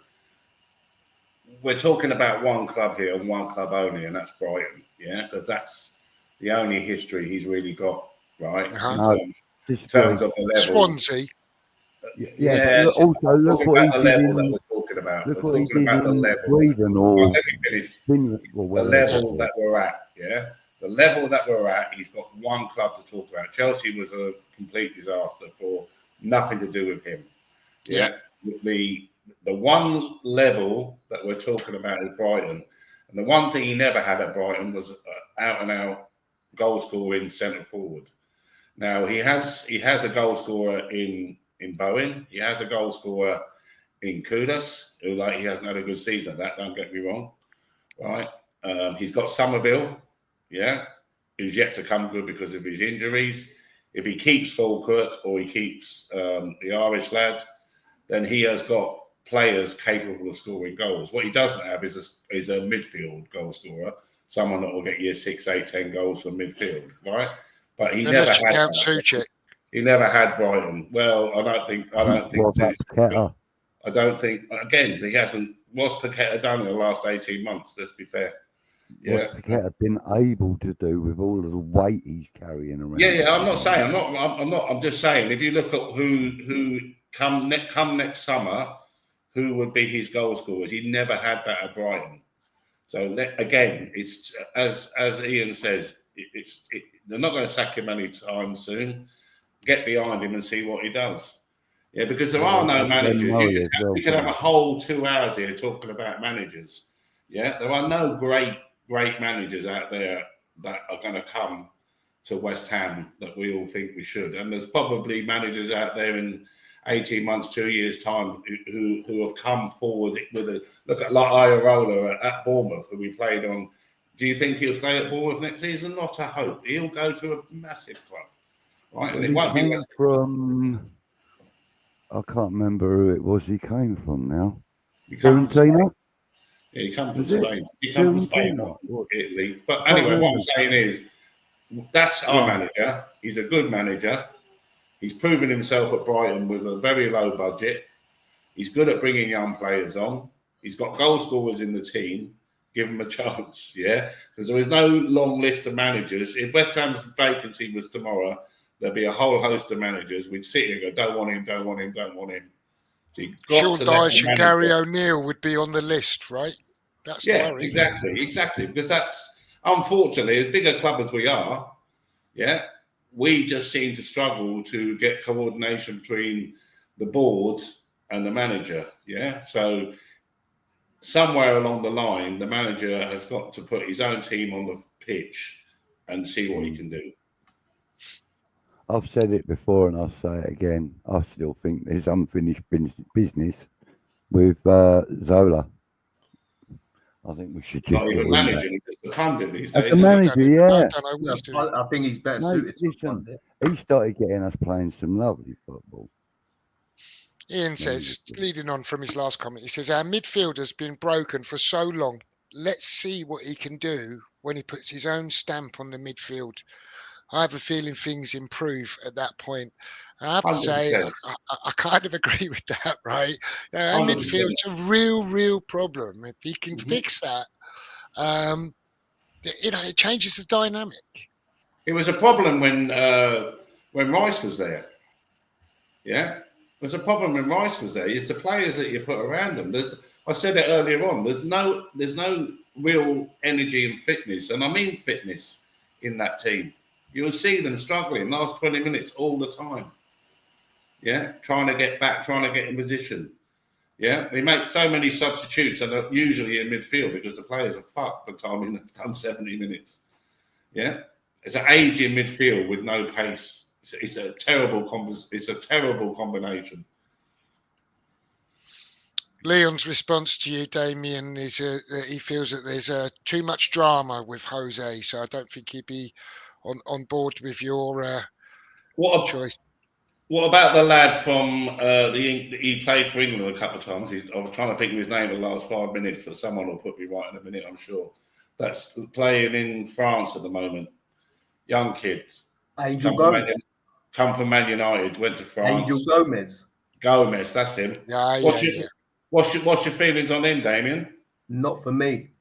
We're talking about one club here and one club only, and that's Brighton. Yeah, because that's the only history he's really got, right? In terms of the level. Swansea. Yeah, but also look what he did in. That we're talking about. Look we're what he talking did about the in level. Sweden or let me finish. The level that we're at, yeah. The level that we're at, he's got one club to talk about. Chelsea was a complete disaster for nothing to do with him. Yeah. The one level that we're talking about is Brighton. And the one thing he never had at Brighton was out and out goal scoring centre forward. Now he has a goal scorer in Bowen. He has a goal scorer in Kudus, who he hasn't had a good season at that, don't get me wrong. Right. He's got Somerville, yeah, who's yet to come good because of his injuries. If he keeps Falkirk or he keeps the Irish lad, then he has got players capable of scoring goals. What he doesn't have is a midfield goal scorer, someone that will get you 6, 8, 10 goals from midfield, right? But he never had that. He never had Brighton. Well, I don't think. Again, he hasn't. What's Paqueta done in the last 18 months? Let's be fair. Yeah, what's Paqueta been able to do with all of the weight he's carrying around? Yeah. I'm not saying. I'm not. I'm just saying. If you look at who come next summer, who would be his goal scorers? He never had that at Brighton. So again, it's as Ian says. They're not going to sack him anytime soon. Get behind him and see what he does. Yeah, because there are no managers. We could have a whole 2 hours here talking about managers. Yeah, there are no great managers out there that are going to come to West Ham that we all think we should. And there's probably managers out there in 18 months, 2 years' time who have come forward with a look at like Iraola at Bournemouth, who we played on. Do you think he'll stay at Bournemouth next season? Not a hope. He'll go to a massive club. Right, and it won't be from. I can't remember who it was he came from now. Fiorentina? Yeah, he comes from Spain. He comes from Spain, not Italy. But anyway, what I'm saying is, that's our manager. He's a good manager. He's proven himself at Brighton with a very low budget. He's good at bringing young players on. He's got goal scorers in the team. Give him a chance, yeah? Because there is no long list of managers. If West Ham's vacancy was tomorrow, there'd be a whole host of managers. We'd sit here and go, don't want him, don't want him, don't want him. So Sean Dyche and Gary O'Neill would be on the list, right? That's the worry. Exactly. Because that's, unfortunately, as big a club as we are, yeah, we just seem to struggle to get coordination between the board and the manager. Yeah, so somewhere along the line, the manager has got to put his own team on the pitch and see what he can do. I've said it before and I'll say it again. I still think there's unfinished business with Zola. I think we should just Not get even him managing, back. he's just a pundit these As days. a Isn't he? manager, I yeah. don't know what he's doing. I think he's better Mate, suited to listen, it. he started getting us playing some lovely football. Ian says, leading on from his last comment, he says, our midfielder's been broken for so long. Let's see what he can do when he puts his own stamp on the midfield. I have a feeling things improve at that point. I have to say, 100%. I kind of agree with that, right? Our 100%. midfield's a real problem. If he can fix that, it changes the dynamic. It was a problem when Rice was there. Yeah, it was a problem when Rice was there. It's the players that you put around them. I said it earlier on. There's no real energy and fitness, and I mean fitness in that team. You'll see them struggling last 20 minutes all the time. Yeah, trying to get back, trying to get in position. Yeah, they make so many substitutes, and they're usually in midfield because the players are fucked by the time they've done 70 minutes. Yeah, it's an age in midfield with no pace. It's a terrible combination. Leon's response to you, Damien, is that he feels that there's too much drama with Jose, so I don't think he'd be on board with your choice. What about the lad from he played for England a couple of times? I was trying to think of his name in the last 5 minutes, but someone will put me right in a minute, I'm sure. That's playing in France at the moment. Young kids. Angel Gomez. Come from Man United, went to France. Angel Gomez. Gomez, that's him. What's your feelings on him, Damien? Not for me.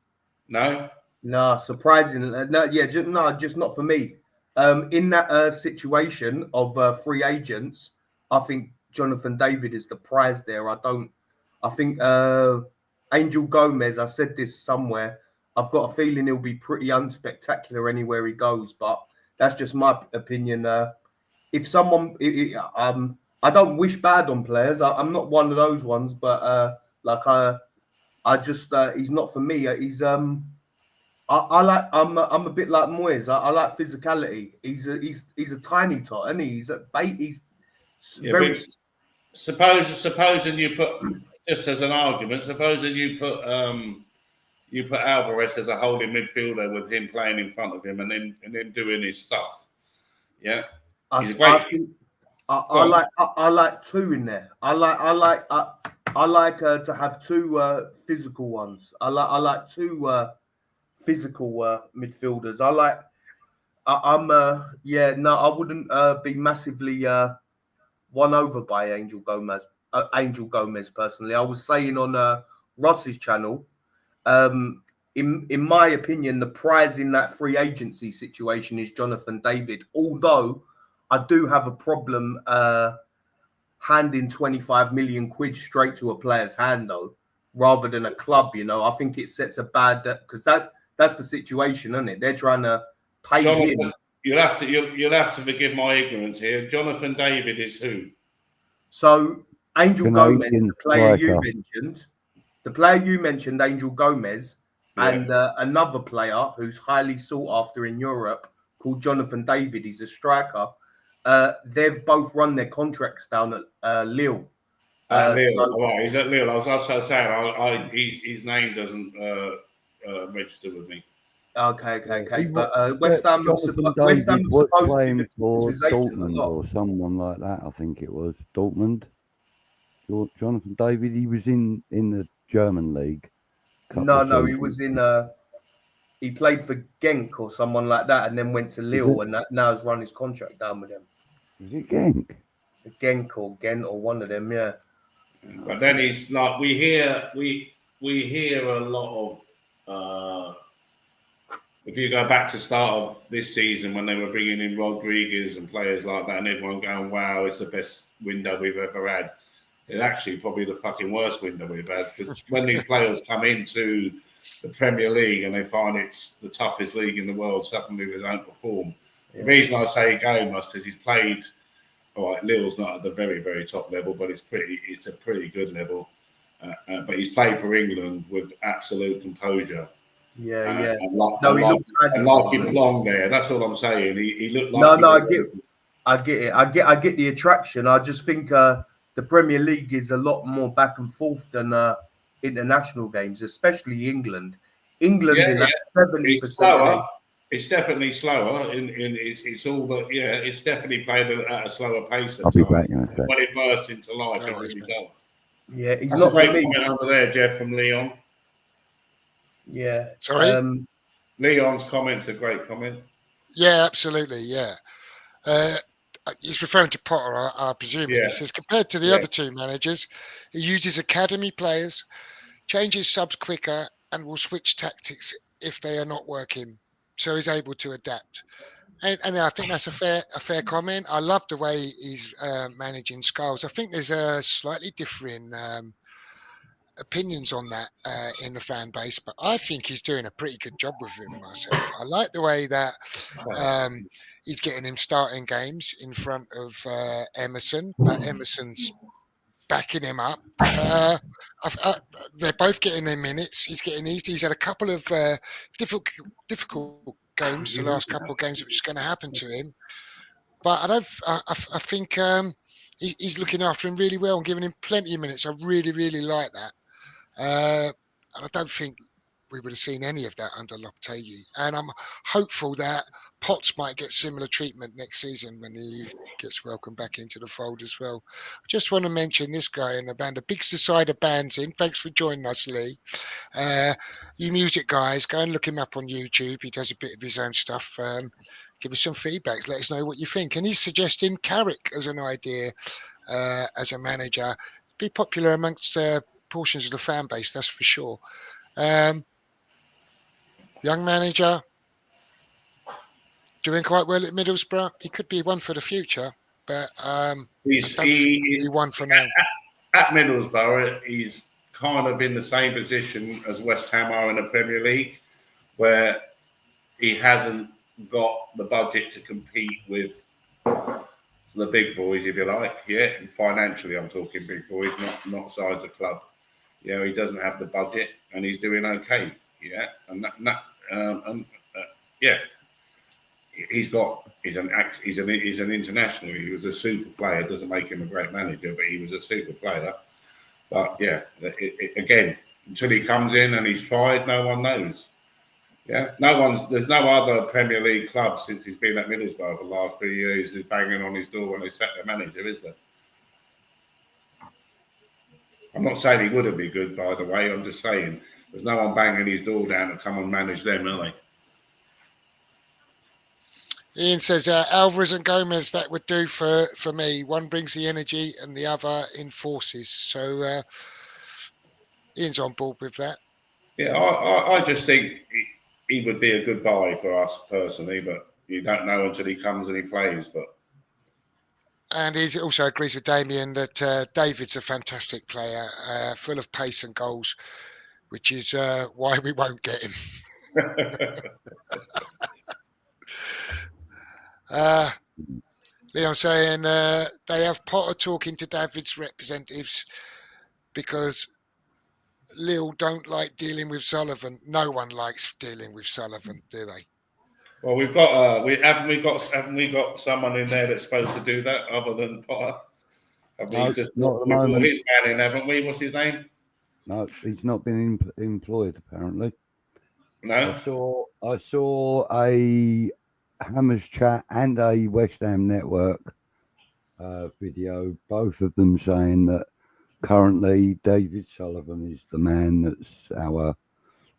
No? No, surprisingly. Just not for me. In that situation of free agents, I think Jonathan David is the prize there. I think Angel Gomez, I said this somewhere, I've got a feeling he'll be pretty unspectacular anywhere he goes, but that's just my opinion. If someone, I don't wish bad on players. I'm not one of those ones, but I just he's not for me. I'm a bit like Moyes. I like physicality. He's a tiny tot, and he's a bait. He's very. Supposing you put, just as an argument, supposing you put Alvarez as a holding midfielder with him playing in front of him and then doing his stuff. Yeah, he's great. I like two in there. I like to have two physical ones. I like two physical midfielders. I wouldn't be massively won over by Angel Gomez personally. I was saying on Ross's channel, in my opinion, the prize in that free agency situation is Jonathan David. Although I do have a problem handing 25 million quid straight to a player's hand, though, rather than a club. I think it sets a bad, because that's the situation, isn't it? They're trying to pay him. You'll have to forgive my ignorance here. Jonathan David is who? So Angel Gomez, Canadian the player striker. you mentioned, Angel Gomez, and another player who's highly sought after in Europe called Jonathan David. He's a striker. They've both run their contracts down at Lille. Lille. He's at Lille. I was also saying his name doesn't register with me. Okay. But West Ham was supposed playing for Dortmund or someone like that. I think it was Dortmund. Jonathan David. He was in the German league. No, he was in. He played for Genk or someone like that, and then went to Lille, and now has run his contract down with them. Was it Genk? Genk or Ghent or one of them, yeah. But then it's like we hear a lot of. If you go back to start of this season when they were bringing in Rodriguez and players like that, and everyone going, "Wow, it's the best window we've ever had." It's actually probably the fucking worst window we've had, because when these players come into the Premier League and they find it's the toughest league in the world, suddenly they don't perform. Yeah. The reason I say Gomez because he's played all right, Lille's not at the very, very top level, but it's a pretty good level. But he's played for England with absolute composure. Yeah. And He looked like he belonged there. That's all I'm saying. He looked like I get it. I get the attraction. I just think the Premier League is a lot more back and forth than international games, especially England. England in that 70%. It's slower. It's definitely slower. It's all that. Yeah, it's definitely played at a slower pace. I'll be back in a sec. When it bursts into life, it really does. Yeah, he's That's not a great for me. comment under there, Jeff, from Leon. Yeah. Sorry? Leon's comment's a great comment. Yeah, absolutely. Yeah. He's referring to Potter, I presume. Yeah. He says, compared to the other two managers, he uses academy players, changes subs quicker, and will switch tactics if they are not working. So he's able to adapt. And I think that's a fair comment. I love the way he's managing Skulls. I think there's a slightly differing opinions on that in the fan base, but I think he's doing a pretty good job with him myself. I like the way that he's getting him starting games in front of Emerson, but Emerson's backing him up. They're both getting their minutes. He's had a couple of difficult games, the last couple of games, which is going to happen to him. But I think he's looking after him really well and giving him plenty of minutes. I really, really like that. And I don't think we would have seen any of that under Lopetegui. And I'm hopeful that Potts might get similar treatment next season when he gets welcomed back into the fold as well. I just want to mention this guy in the band, a Big Decider band's in. Thanks for joining us, Lee. You music guys, go and look him up on YouTube. He does a bit of his own stuff. Give us some feedback. Let us know what you think. And he's suggesting Carrick as an idea as a manager. Be popular amongst portions of the fan base, that's for sure. Young manager, doing quite well at Middlesbrough. He could be one for the future, but he won for now. At Middlesbrough, he's kind of in the same position as West Ham are in the Premier League, where he hasn't got the budget to compete with the big boys, if you like. Yeah, and financially, I'm talking big boys, not size of club. You know, he doesn't have the budget, and he's doing okay. Yeah, and he's an international. He was a super player. It doesn't make him a great manager, but he was a super player. But yeah, again, until he comes in and he's tried, no one knows. Yeah, there's no other Premier League club since he's been at Middlesbrough for the last 3 years is banging on his door when they set their manager, is there? I'm not saying he wouldn't be good, by the way. I'm just saying there's no one banging his door down to come and manage them, are they? Ian says, Alvarez and Gomez, that would do for me. One brings the energy and the other enforces. So Ian's on board with that. Yeah, I just think he would be a good buy for us personally, but you don't know until he comes and he plays. And he also agrees with Damien that David's a fantastic player, full of pace and goals, which is why we won't get him. Leon saying they have Potter talking to David's representatives because Lille don't like dealing with Sullivan. No one likes dealing with Sullivan, do they? Well, we've got haven't we got someone in there that's supposed to do that other than Potter? Have we just brought his man in, haven't we? What's his name? No, he's not been employed apparently. No, I saw a Hammers Chat and a West Ham Network video, both of them saying that currently David Sullivan is the man that's our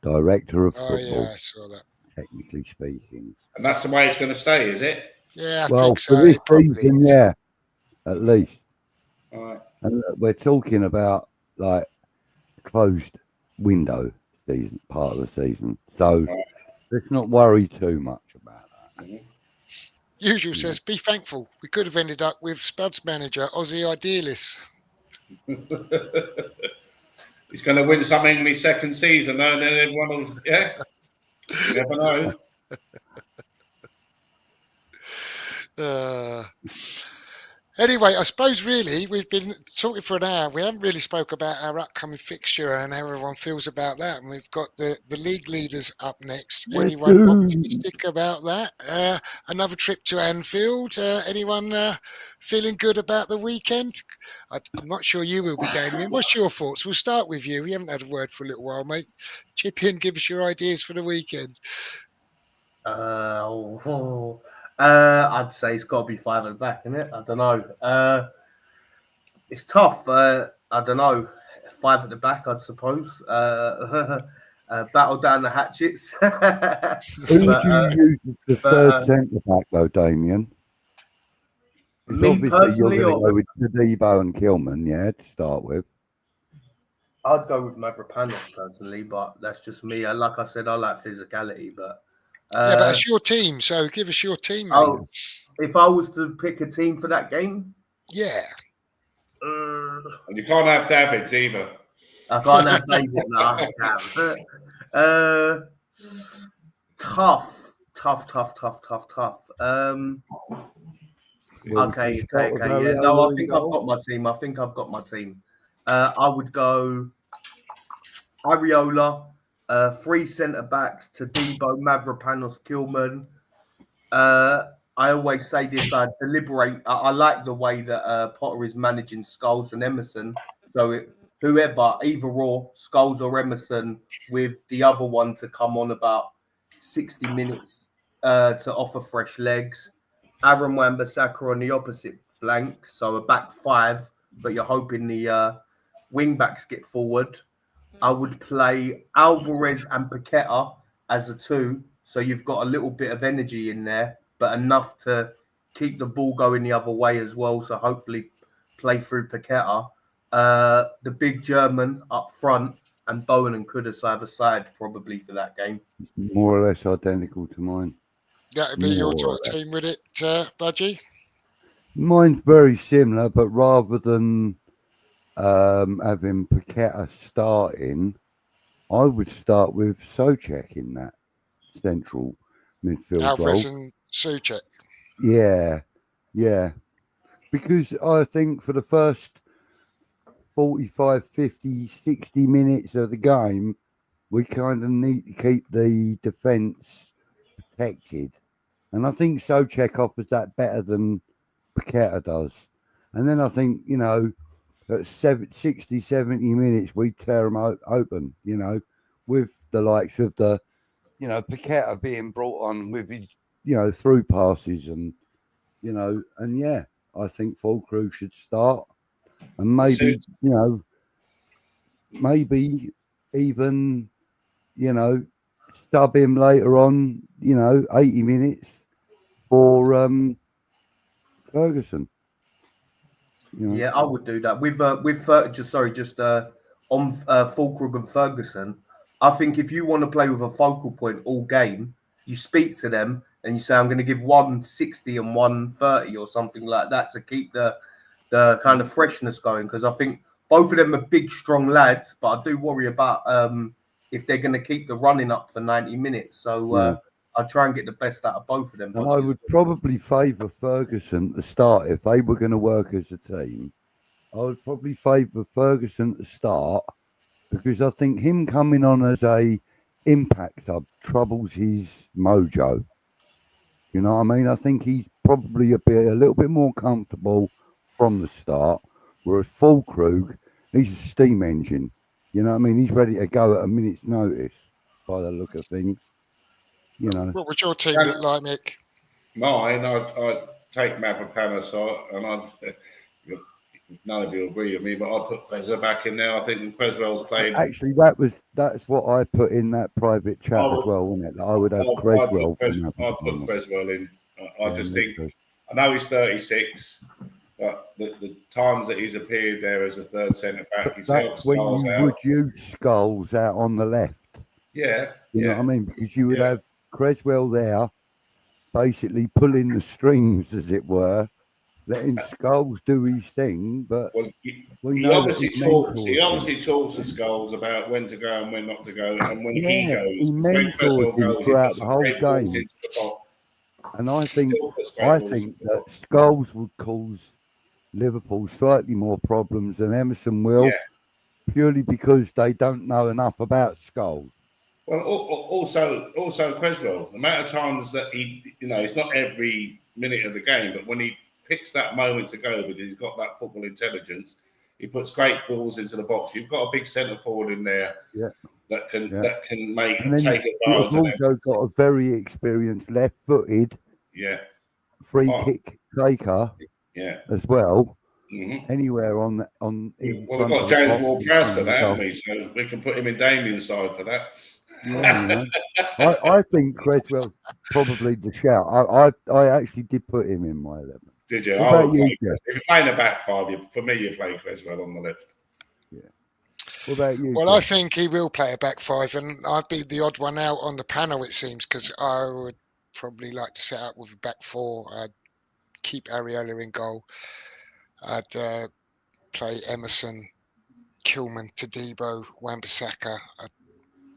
director of football. Oh yeah, I saw that. Technically speaking, and that's the way it's going to stay, is it? Yeah, I well, think so. for this season, yeah, at least. All right. And we're talking about like closed window season, part of the season, so let's not worry too much about that. Mm-hmm. Usual says, be thankful. We could have ended up with Spud's manager, Aussie Idealist. He's going to win something in his second season, though, and then everyone will, yeah. You never know. Anyway, I suppose really we've been talking for an hour. We haven't really spoke about our upcoming fixture and how everyone feels about that. And we've got the league leaders up next. We're Anyone doomed. optimistic about that? Another trip to Anfield. Anyone feeling good about the weekend? I'm not sure you will be, Damien. What's your thoughts? We'll start with you. We haven't had a word for a little while, mate. Chip in, give us your ideas for the weekend. I'd say it's got to be 5 at the back, isn't it? I don't know. It's tough. I don't know. 5 at the back, I'd suppose. Battle down the hatchets. Who would you use as the third centre back, though, Damien? Because me obviously you're personally, going to or go with Tadebo and Kilman, yeah, to start with. I'd go with Mavropanos personally, but that's just me. Like I said, I like physicality, but Yeah, but it's your team, so give us your team, mate. oh, if I was to pick a team for that game, Yeah. And you can't have Davids either. I can't have David now. Tough. Okay. Yeah. No, I think I've got my team. I would go Areola, 3 centre backs, Tadebo, Mavropanos, Kilman. I always say this, I deliberate. I like the way that Potter is managing Scholes and Emerson. So whoever, either or, Scholes or Emerson, with the other one to come on about 60 minutes to offer fresh legs. Aaron Wan-Bissaka on the opposite flank, so a back 5, but you're hoping the wing backs get forward. I would play Alvarez and Paqueta as a 2, so you've got a little bit of energy in there, but enough to keep the ball going the other way as well. So hopefully play through Paqueta. The big German up front, and Bowen and Kudus either side probably for that game. More or less identical to mine. That would be your sort of team with it, Budgie? Mine's very similar, but rather than having Paqueta starting, I would start with Souček in that central midfield Alvarez role. and Souček. Yeah. Because I think for the first 45, 50, 60 minutes of the game, we kind of need to keep the defence protected. And I think Souček offers that better than Paqueta does. And then I think, at 60, 70 minutes, we tear them open, with the likes of the, Paqueta being brought on with his, through passes and, I think full crew should start. And maybe, maybe even, stub him later on, 80 minutes for Ferguson. Yeah, I would do that with on Fulkrug and Ferguson. I think if you want to play with a focal point all game, you speak to them and you say, "I'm going to give 160 and 130 or something like that to keep the kind of freshness going." Because I think both of them are big, strong lads, but I do worry about if they're going to keep the running up for 90 minutes. So I'll try and get the best out of both of them. And I would probably favour Ferguson to start if they were going to work as a team. I would probably favour Ferguson to start because I think him coming on as a impact sub troubles his mojo. You know what I mean? I think he's probably a little bit more comfortable from the start, whereas Fulkrug, he's a steam engine. You know what I mean? He's ready to go at a minute's notice by the look of things. What would your team look like, Mick? Mine, I'd take Mavropanos, and none of you agree with me, but I'd put Quezza back in there. I think Creswell's played. Actually, that's what I put in that private chat as well, wasn't it? I would have Creswell. I'd put Creswell in. I just think, I know he's 36, but the times that he's appeared there as a third centre back, he's helped Scholes out. Would use Scholes out on the left? Yeah. You know what I mean? Because you would have Creswell there, basically pulling the strings, as it were, letting Scholes do his thing. But he obviously talks to Scholes about when to go and when not to go, and when he goes, he mentored him throughout the whole game. And I think that Scholes would cause Liverpool slightly more problems than Emerson will, Yeah. purely because they don't know enough about Scholes. Well, also Creswell. The amount of times that he, it's not every minute of the game, but when he picks that moment to go because he's got that football intelligence, he puts great balls into the box. You've got a big centre forward in there that can take You've advantage. also got a very experienced left-footed free kick taker as well. Mm-hmm. Anywhere on We've got James Ward-Prowse for that, haven't we? So we can put him in Damien's side for that. Yeah, I think Creswell's probably the shout. I actually did put him in my 11. Did you? What about you, Jeff? If you're playing a back five, for me, you play Creswell on the left. Yeah. What about you? Well, Jeff? I think he will play a back five, and I'd be the odd one out on the panel, it seems, because I would probably like to set up with a back four. I'd keep Areola in goal. I'd play Emerson, Kilman, Todibo, Wan-Bissaka. I'd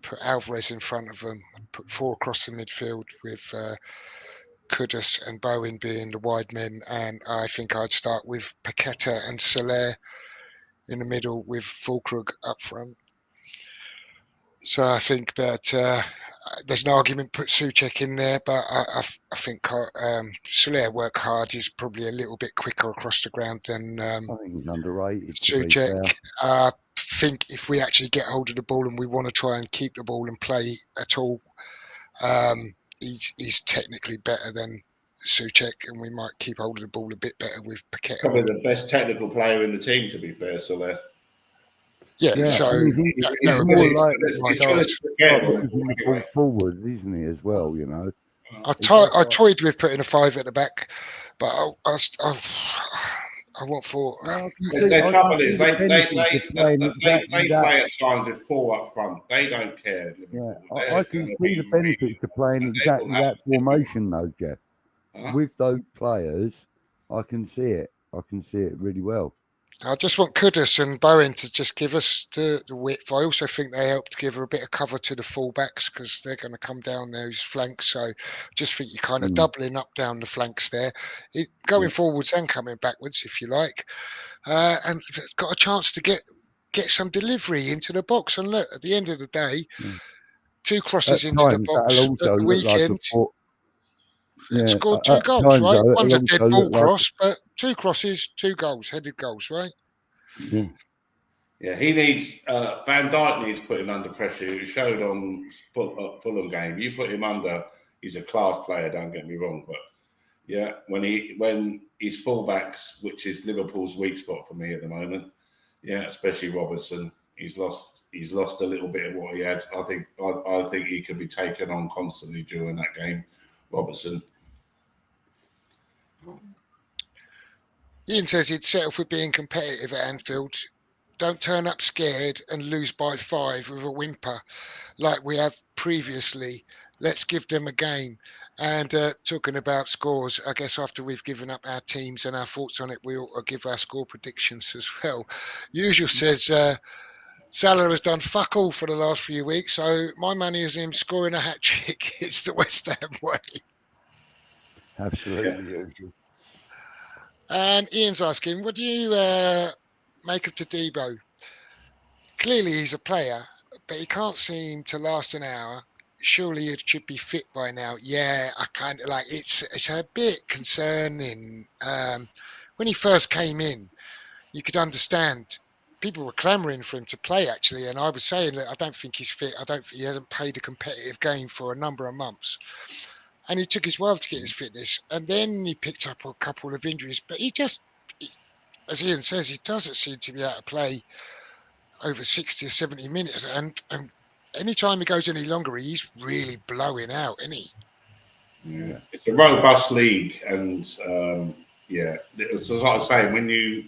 put Alvarez in front of them. I'd put four across the midfield with Kudus and Bowen being the wide men, and I think I'd start with Paqueta and Soler in the middle with Fulkrug up front. So I think that there's an argument put Souček in there, but I think Soler work hard. He's probably a little bit quicker across the ground than I think he's underrated. Souček. I think if we actually get hold of the ball and we want to try and keep the ball and play at all, he's technically better than Souček, and we might keep hold of the ball a bit better with Paqueta. Probably the best technical player in the team, to be fair, Soler. Yeah, so he's more likely to go forward, isn't he, as well, I toyed with putting a five at the back, but I want four. The trouble is they play at times with four up front. They don't care. Yeah, I can see the benefits of playing exactly that formation, though, Jeff. With those players, I can see it. I can see it really well. I just want Kudus and Bowen to just give us the width. I also think they help to give her a bit of cover to the fullbacks because they're going to come down those flanks. So I just think you're kind of doubling up down the flanks there, going forwards and coming backwards, if you like. And got a chance to get some delivery into the box. And look, at the end of the day, two crosses into the box at the weekend. Scored two goals, right? One's a dead ball cross, but two crosses, two goals, headed goals, right? Yeah, he needs Van Dijk needs putting under pressure. It showed on Fulham game. You put him under, he's a class player. Don't get me wrong, but when his fullbacks, which is Liverpool's weak spot for me at the moment, especially Robertson, he's lost a little bit of what he had. I think he could be taken on constantly during that game, Robertson. Ian says he'd settle for being competitive at Anfield. Don't turn up scared and lose by 5 with a whimper like we have previously. Let's give them a game. And talking about scores, I guess after we've given up our teams and our thoughts on it, we ought to give our score predictions as well. Usual says Salah has done fuck all for the last few weeks, so my money is him scoring a hat-trick. It's the West Ham way. Absolutely. And Ian's asking, what do you make of Todibo? Clearly he's a player, but he can't seem to last an hour. Surely it should be fit by now. Yeah, I kind of like it's a bit concerning. When he first came in, you could understand people were clamoring for him to play actually, and I was saying that I don't think he's fit. I don't think he hasn't played a competitive game for a number of months. And he took his while to get his fitness, and then he picked up a couple of injuries. But as Ian says, he doesn't seem to be able to play over 60 or 70 minutes. And anytime he goes any longer, he's really blowing out, isn't he? Yeah, it's a robust league, and it's as I was saying, when you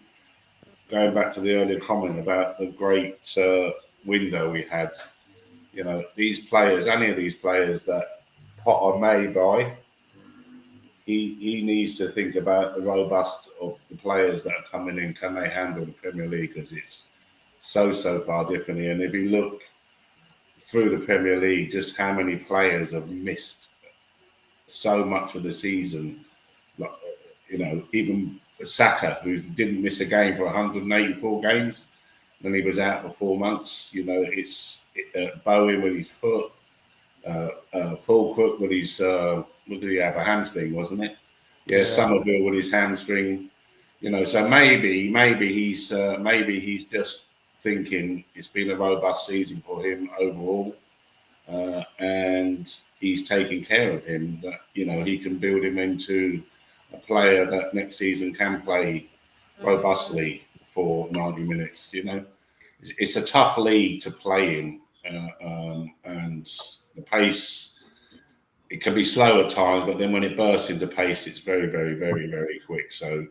going back to the earlier comment about the great window we had, these players, any of these players that Potter may buy, he needs to think about the robust of the players that are coming in. Can they handle the Premier League? Because it's so far different. And if you look through the Premier League, just how many players have missed so much of the season, even Saka, who didn't miss a game for 184 games, when he was out for 4 months. You know, it's Bowen with his foot, Fulcrook with his what did he have, a hamstring, wasn't it? Yeah, Somerville with his hamstring. You know, so maybe he's just thinking it's been a robust season for him overall, and he's taking care of him. That, you know, he can build him into a player that next season can play robustly for 90 minutes. You know, it's a tough league to play in, and the pace, it can be slow at times, but then when it bursts into pace, it's very, very, very, very quick. So,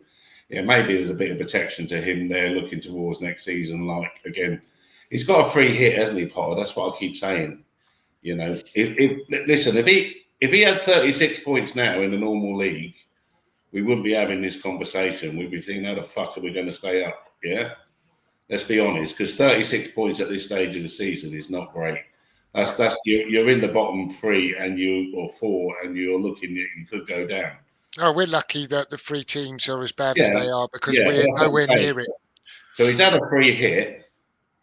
yeah, maybe there's a bit of protection to him there looking towards next season. Like, again, he's got a free hit, hasn't he, Potter? That's what I keep saying. You know, if he had 36 points now in the normal league, we wouldn't be having this conversation. We'd be thinking, how the fuck are we going to stay up? Yeah, let's be honest, because 36 points at this stage of the season is not great. That's you're in the bottom three or four, and you're looking that you could go down. Oh, we're lucky that the 3 teams are as bad as they are, because Yeah, we're nowhere near it. So he's had a free hit,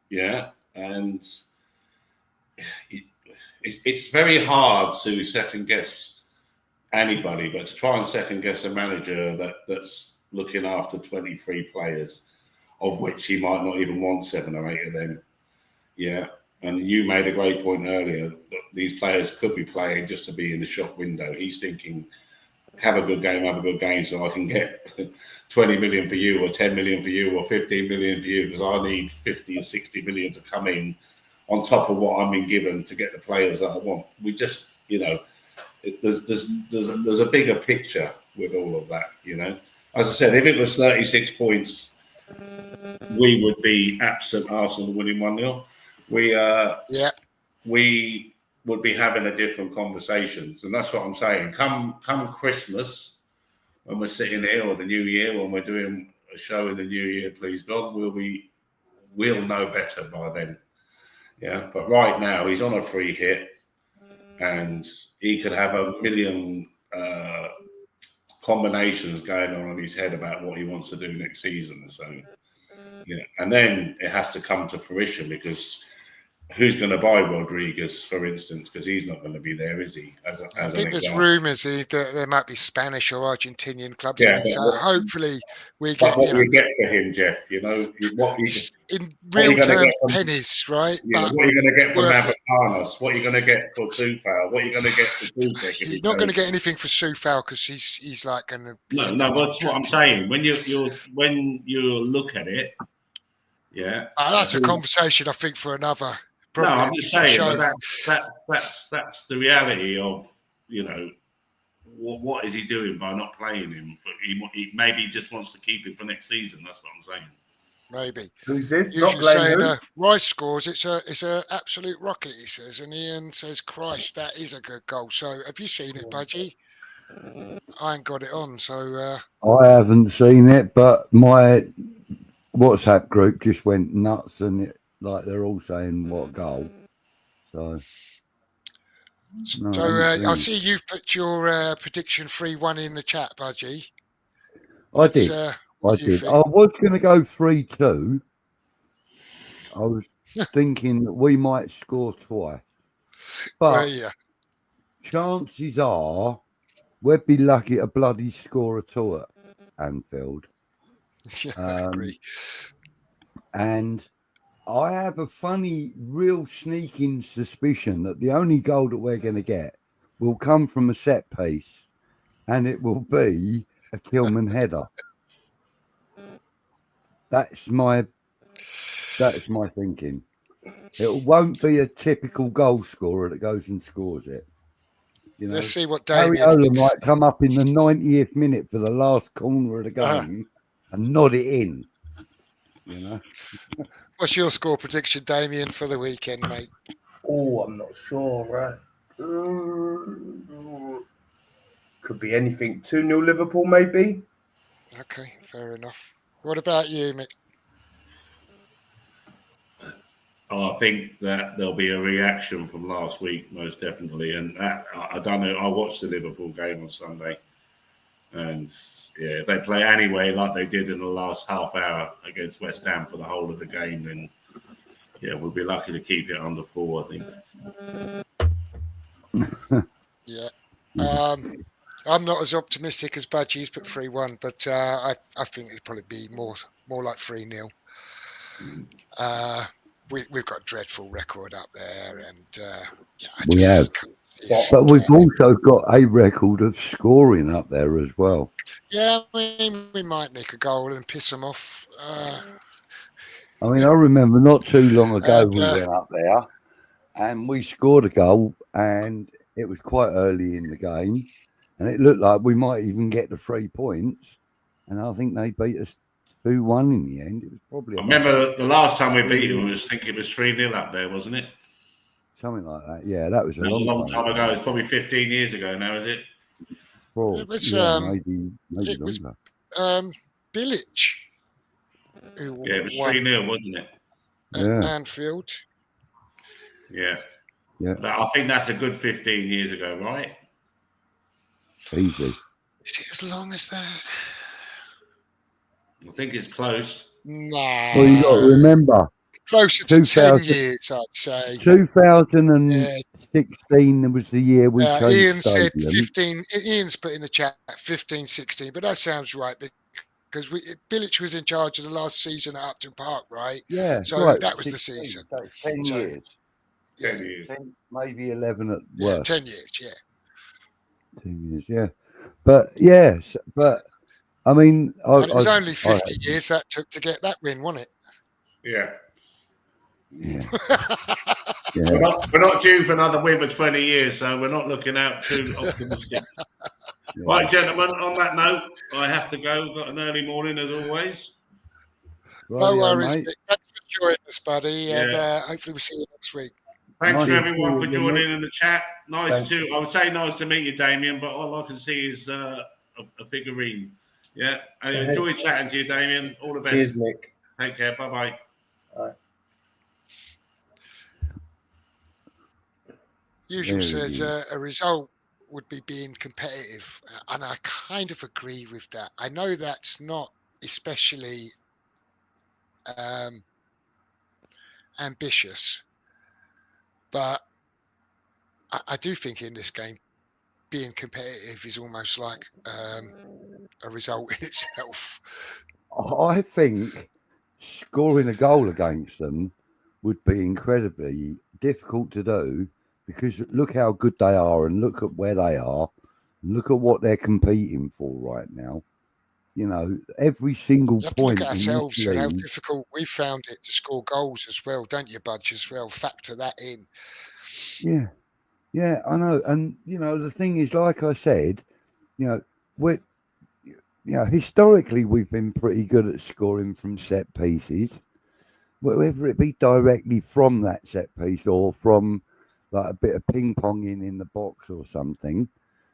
yeah, and it's very hard to second guess anybody, but to try and second guess a manager that's looking after 23 players, of which he might not even want 7 or 8 of them. Yeah. And you made a great point earlier that these players could be playing just to be in the shop window. He's thinking, have a good game so I can get 20 million for you, or 10 million for you, or 15 million for you, because I need 50 or 60 million to come in on top of what I'm being given to get the players that I want. We just, you know, there's a bigger picture with all of that, you know. As I said, if it was 36 points, we would be absent Arsenal winning 1-0. We would be having a different conversations, and that's what I'm saying. Come Christmas, when we're sitting here, or the New Year, when we're doing a show in the New Year, please God, we'll know better by then. Yeah, but right now he's on a free hit, and he could have a million combinations going on in his head about what he wants to do next season. So, yeah, and then it has to come to fruition, because who's going to buy Rodriguez, for instance? Because he's not going to be there, is he? I think there's rumours that there might be Spanish or Argentinian clubs in it. So hopefully we get. What you get for him, Jeff? You know what in real terms, pennies, right? Yeah, but what are you going to get for Mavropanos? What are you going to get for Soufal? What are you going to get for Soucek? You're not going to get anything for Soufal, because he's like going to. No, that's what I'm saying. When you look at it, yeah. That's a conversation I think for another. No, I'm just saying, but that's the reality of, you know, what is he doing by not playing him? He maybe just wants to keep him for next season. That's what I'm saying. Maybe. Who's this? Usually not saying Rice scores. It's a absolute rocket, he says, and Ian says, "Christ, that is a good goal." So, have you seen it, Budgie? I ain't got it on, so I haven't seen it, but my WhatsApp group just went nuts, and they're all saying what goal. So I see you've put your prediction 3-1 in the chat, Budgie. I did. I was going to go 3-2. I was thinking that we might score twice, but chances are we'd be lucky to bloody score at all at Anfield. I agree. And I have a funny, real sneaking suspicion that the only goal that we're going to get will come from a set piece, and it will be a Kilman header. That's my thinking. It won't be a typical goal scorer that goes and scores it. You know, let's see what Damien thinks. Might come up in the 90th minute for the last corner of the game and nod it in. You know. What's your score prediction, Damien, for the weekend, mate? Oh, I'm not sure, right? Could be anything. 2-0 Liverpool, maybe. Okay, fair enough. What about you, Mick? I think that there'll be a reaction from last week, most definitely. And that, I don't know. I watched the Liverpool game on Sunday. And if they play anyway like they did in the last half hour against West Ham for the whole of the game, then we'll be lucky to keep it under 4, I think. Yeah. I'm not as optimistic as Budgie's put 3-1, but I think it'd probably be more like 3-0. We've got a dreadful record up there, and We have. But we've also got a record of scoring up there as well. Yeah, I mean, we might nick a goal and piss them off. I remember not too long ago we went up there and we scored a goal, and it was quite early in the game, and it looked like we might even get the 3 points, and I think they beat us 2-1 in the end. It was probably. I remember the last time we beat them, I think it was 3-0 up there, wasn't it? Something like that. Yeah, that was a long time ago. It's probably 15 years ago now, is it? Well, it was maybe it was longer. Bilic. It was 3-0, wasn't it? At Anfield. Yeah. Yeah. I think that's a good 15 years ago, right? Easy. Is it as long as that? I think it's close. Nah. Well, you got to remember. Closer to 10 years, I'd say. 2016 was the year we changed Ian stadium. said 15. Ian's put in the chat 15, 16, but that sounds right because Bilic was in charge of the last season at Upton Park, right? Yeah, so right. that was 16, the season. 10 years. 10 years. 10, maybe 11 at worst. 10 years, yeah. 10 years, yeah. But yes, but I mean, and it was only 50 years that took to get that win, wasn't it? Yeah. Yeah. We're not due for another win for 20 years, so we're not looking out too optimistic. Yeah. Right, gentlemen, on that note, I have to go. We've got an early morning as always. No worries, mate. Mick. Thanks for joining us, buddy, and hopefully we'll see you next week. Thanks to everyone for joining in the chat. I would say nice to meet you, Damien, but all I can see is a figurine. Yeah, I enjoy chatting to you, Damien. All the best. Cheers, Nick. Take care. Bye-bye. Bye. Usual says a result would be being competitive, and I kind of agree with that. I know that's not especially ambitious, but I do think in this game being competitive is almost like a result in itself. I think scoring a goal against them would be incredibly difficult to do, because look how good they are, and look at where they are, and look at what they're competing for right now. You know, every single You have point. to look at ourselves and how difficult we found it to score goals as well, don't you, Budge, as well? Factor that in. Yeah, I know. And, you know, the thing is, like I said, historically we've been pretty good at scoring from set pieces, whether it be directly from that set piece or from like a bit of ping ponging in the box or something.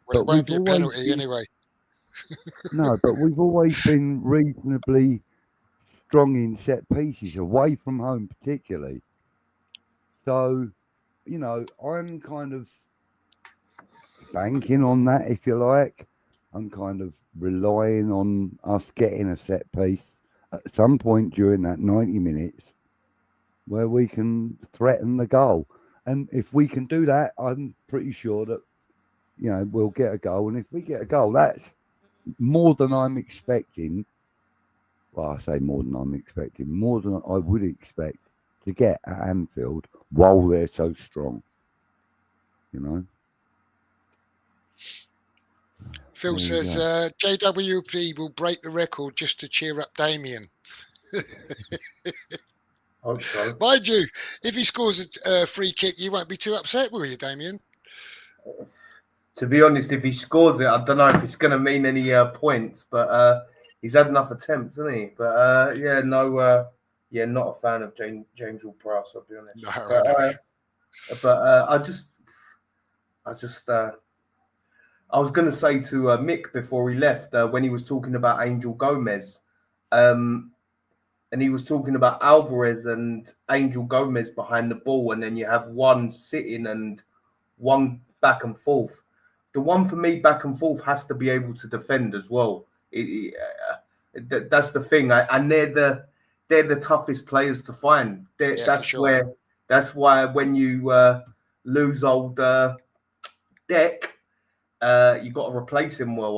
Well, it won't be a penalty anyway. No, but we've always been reasonably strong in set pieces, away from home particularly. So, you know, I'm kind of banking on that, if you like. I'm kind of relying on us getting a set piece at some point during that 90 minutes where we can threaten the goal. And if we can do that, I'm pretty sure that, you know, we'll get a goal. And if we get a goal, that's more than I'm expecting. Well, I say more than I'm expecting, more than I would expect to get at Anfield while they're so strong, you know. Phil says JWP will break the record just to cheer up Damien. Hope so. Mind you, if he scores a free kick, you won't be too upset, will you, Damien? To be honest, if he scores it, I don't know if it's going to mean any points, but he's had enough attempts, hasn't he? But not a fan of James Ward-Prowse, I'll be honest. No, I was going to say to Mick before he left, when he was talking about Angel Gomez, and he was talking about Alvarez and Angel Gomez behind the ball, and then you have one sitting and one back and forth. the one for me back and forth has to be able to defend as well. That's the thing, and they're the toughest players to find. Yeah, for sure. That's why when you lose old Deck, you got to replace him well.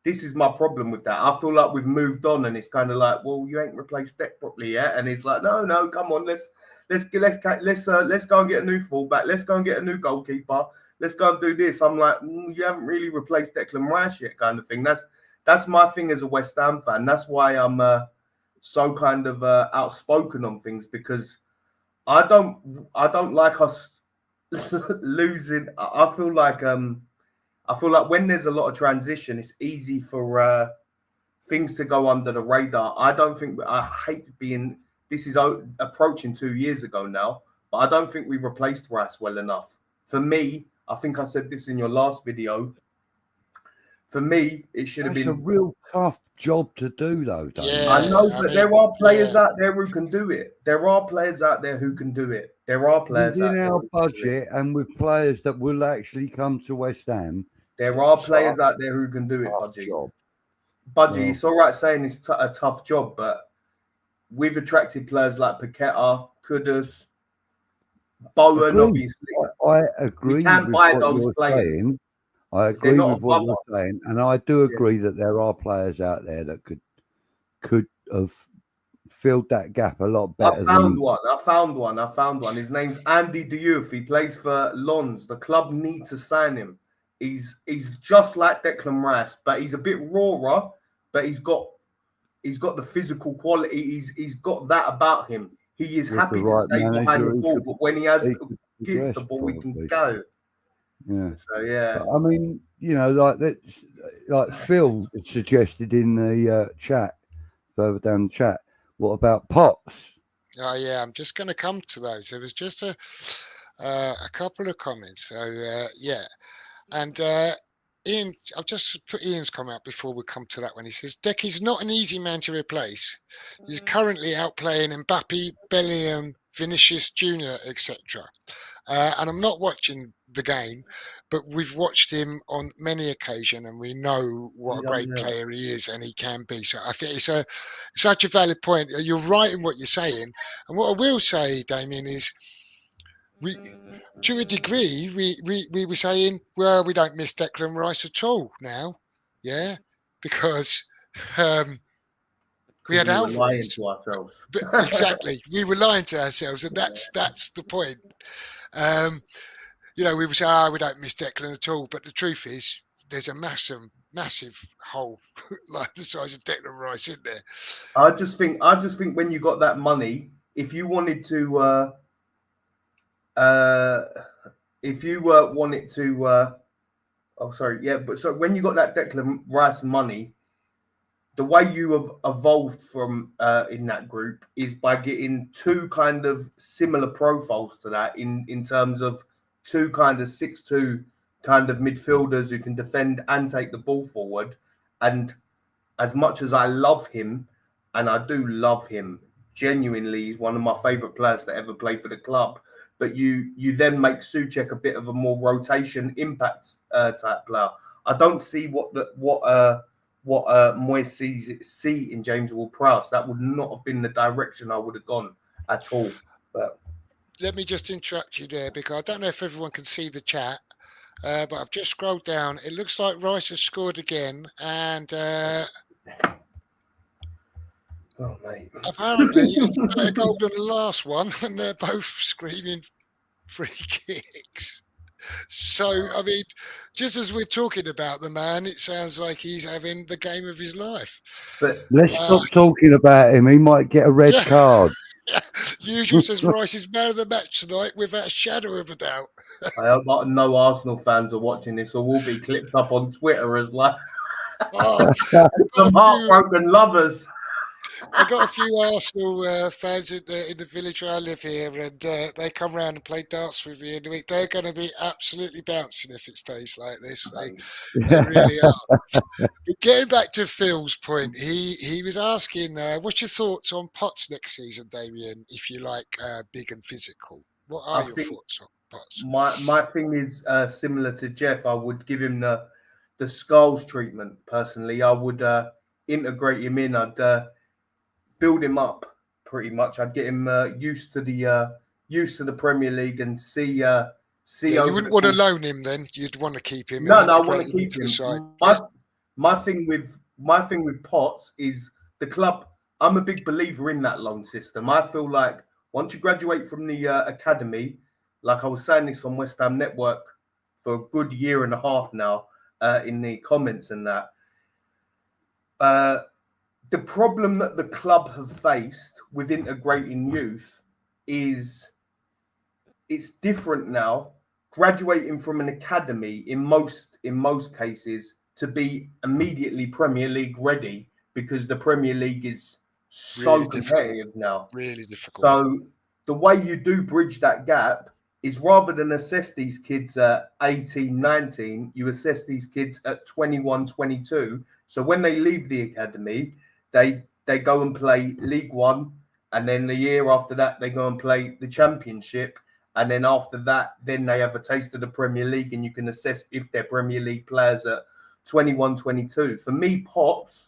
This is my problem with that. I feel like we've moved on, and it's kind of like, well, you ain't replaced Deck properly yet, and it's like, no, come on, let's go and get a new fullback. Let's go and get a new goalkeeper. Let's go and do this. I'm like, you haven't really replaced Declan Rice yet, kind of thing. That's my thing as a West Ham fan. That's why I'm so kind of outspoken on things, because I don't like us losing. I feel like when there's a lot of transition, it's easy for things to go under the radar. I hate being. This is approaching 2 years ago now, but I don't think we replaced Rice well enough. For me, I think I said this in your last video. For me, it should have been. It's a real tough job to do, though, Damien. Yeah, I know, I but mean, there are players yeah. out there who can do it. There are players out there who can do it. There are players out Within there our who can do it. budget and with players that will actually come to West Ham. There are players out there who can do it, Tough Budgie. job. Budgie, Well, it's all right saying it's a tough job, but we've attracted players like Paqueta, Kudus, Bowen, agreed. obviously. I agree can't with buy what those you're players. saying. I They're agree not with what above you're saying, and I do agree that there are players out there that could have filled that gap a lot better. I found one. His name's Andy Diouf. He plays for Lens. The club need to sign him. He's just like Declan Rice, but he's a bit rawer. But he's got the physical quality. He's got that about him. He is With happy the to right stay behind manager, the he ball, could- but when he could gets the progress, ball, he can probably. go. Yeah. So yeah. But, I mean, like that, like Phil suggested in the chat, further down the chat. What about Potts? Oh yeah, I'm just going to come to those. There was just a couple of comments. So yeah, and Ian, I've just put Ian's comment up before we come to that one. He says Decky's not an easy man to replace. He's currently outplaying Mbappe, Bellingham, Vinicius Junior, etc. And I'm not watching the game, but we've watched him on many occasions, and we know what a great player he is and he can be. So I think it's such a valid point. You're right in what you're saying. And what I will say, Damien, is we, to a degree, we were saying, well, we don't miss Declan Rice at all now, yeah, because we had We were lying Alvarez. to ourselves. But exactly, we were lying to ourselves, and that's the point. We would say, we don't miss Declan at all, but the truth is, there's a massive hole like the size of Declan Rice in there. I just think when you got that money, if you wanted to, so when you got that Declan Rice money, the way you have evolved from in that group is by getting two kind of similar profiles to that in terms of two kind of 6'2" kind of midfielders who can defend and take the ball forward. And as much as I love him, and I do love him, genuinely, he's one of my favourite players to ever play for the club. But you then make Souček a bit of a more rotation impact type player. I don't see what Moyes see in James Ward-Prowse. That would not have been the direction I would have gone at all. But let me just interrupt you there, because I don't know if everyone can see the chat, but I've just scrolled down. It looks like Rice has scored again, and oh mate, apparently it's a better goal than the last one, and they're both screaming free kicks. So, I mean, just as we're talking about the man, it sounds like he's having the game of his life. but Let's stop talking about him. He might get a red card. Usual says Rice is man of the match tonight without a shadow of a doubt. I hope no Arsenal fans are watching this, or will be clipped up on Twitter as well. Some heartbroken lovers. I got a few Arsenal fans in the village where I live here, and they come round and play darts with me in the week. They're going to be absolutely bouncing if it stays like this. They really are. But getting back to Phil's point, he was asking, what's your thoughts on Potts next season, Damien, if you like big and physical? What are your thoughts on? Potts. My thing is similar to Jeff. I would give him the Scholes treatment personally. I would integrate him in. I'd build him up pretty much. I'd get him used to the Premier League and see. Yeah, you over wouldn't the want to course. loan him then. You'd want to keep him No, and I want integrate to him keep into the him. side. My thing with Potts is the club. I'm a big believer in that loan system. I feel like once you graduate from the academy, like I was saying this on West Ham Network for a good year and a half now, in the comments and that. The problem that the club have faced with integrating youth is it's different now. Graduating from an academy in most cases to be immediately Premier League ready because the Premier League is so Really competitive now. Really difficult. So the way you do bridge that gap is rather than assess these kids at 18, 19, you assess these kids at 21, 22. So when they leave the academy, they go and play League One, and then the year after that, they go and play the Championship. And then after that, then they have a taste of the Premier League, and you can assess if they're Premier League players at 21, 22. For me, Potts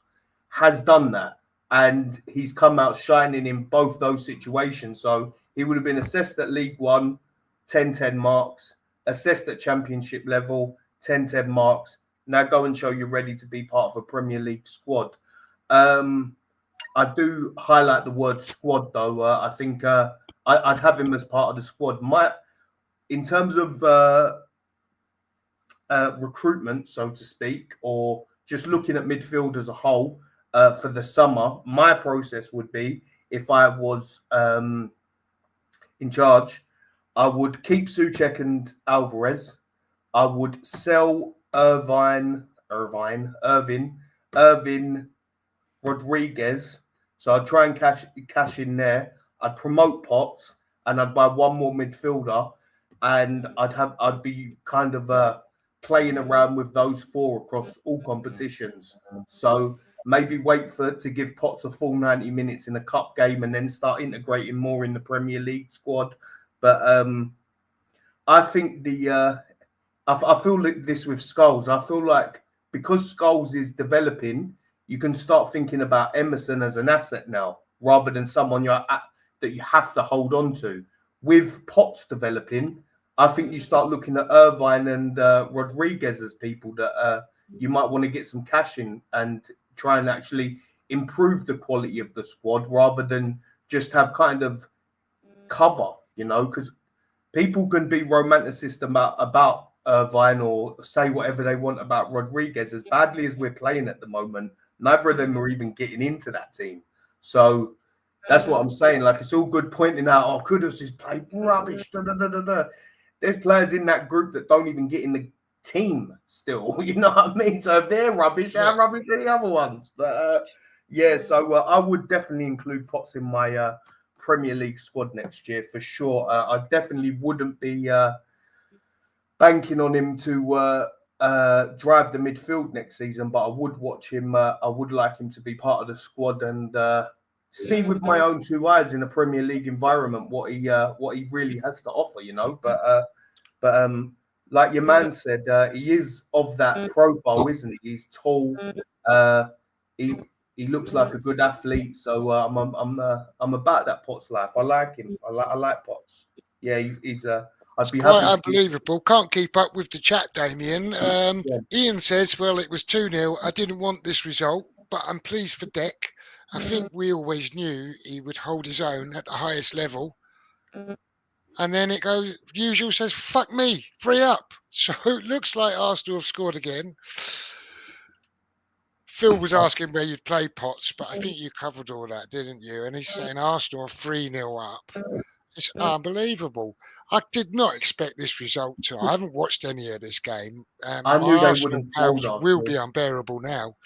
has done that, and he's come out shining in both those situations. So he would have been assessed at League One, 10-10 marks, assessed at Championship level, 10-10 marks. Now go and show you're ready to be part of a Premier League squad. I do highlight the word squad, though. I think I'd have him as part of the squad. In terms of recruitment, so to speak, or just looking at midfield as a whole for the summer, my process would be, if I was in charge, I would keep Souček and Alvarez. I would sell Irvin Rodriguez. So I'd try and cash in there. I'd promote Potts, and I'd buy one more midfielder, and I'd be kind of playing around with those four across all competitions. So maybe wait to give Potts a full 90 minutes in a cup game, and then start integrating more in the Premier League squad. But I think I feel like this with Scholes. I feel like because Scholes is developing, you can start thinking about Emerson as an asset now, rather than someone that you have to hold on to. With Potts developing, I think you start looking at Irvine and Rodriguez as people that you might want to get some cash in and try and actually improve the quality of the squad, rather than just have kind of cover, because people can be romanticist about Irvine or say whatever they want about Rodriguez. As badly as we're playing at the moment, neither of them are even getting into that team. So that's what I'm saying. Like, it's all good pointing out, oh, Kudus has played rubbish. There's players in that group that don't even get in the team still. You know what I mean? So if they're rubbish, how rubbish are the other ones? But so I would definitely include Potts in my Premier League squad next year for sure. I definitely wouldn't be banking on him to drive the midfield next season, but I would watch him. I would like him to be part of the squad and see with my own two eyes in a Premier League environment what he really has to offer. But like your man said, he is of that profile, isn't he? He's tall. He looks like a good athlete, so I'm about that Potts life. I like him. I like Potts. Yeah, he's I'd be quite happy. Unbelievable. Can't keep up with the chat, Damien. Ian says, well, it was 2-0. I didn't want this result, but I'm pleased for Deck. I think we always knew he would hold his own at the highest level. And then it goes, usual says, fuck me, 3-up. So it looks like Arsenal have scored again. Phil was asking where you'd play Potts, but I think you covered all that, didn't you? And he's saying Arsenal are 3-0 up. It's unbelievable. I did not expect this result to. I haven't watched any of this game. I knew My they Arsenal wouldn't pals fold, will be unbearable now.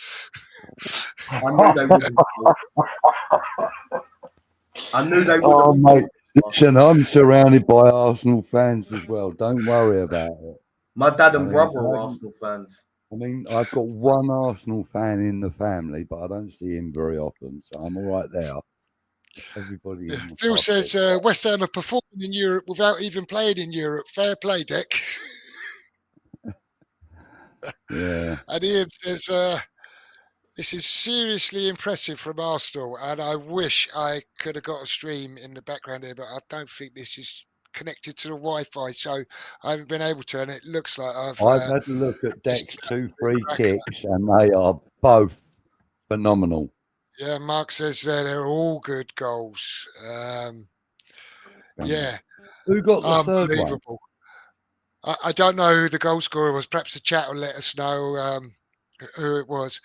I knew they wouldn't fold. I knew they wouldn't. Oh, mate. Listen, I'm surrounded by Arsenal fans as well. Don't worry about it. My dad and brother are Arsenal fans. I mean, I've got one Arsenal fan in the family, but I don't see him very often, so I'm all right there. everybody Yeah. in the Phil pub says says that. West Ham are performing in Europe without even playing in Europe. Fair play, Dick. Yeah. And Ian says this is seriously impressive from Arsenal, and I wish I could have got a stream in the background here, but I don't think this is connected to the Wi-Fi, so I haven't been able to. And it looks like I've had a look at missed Deck's a 2 free cracker. kicks, and they are both phenomenal. Yeah, Mark says they're all good goals. Yeah, Who got the third one? unbelievable. I don't know who the goal scorer was. Perhaps the chat will let us know who it was.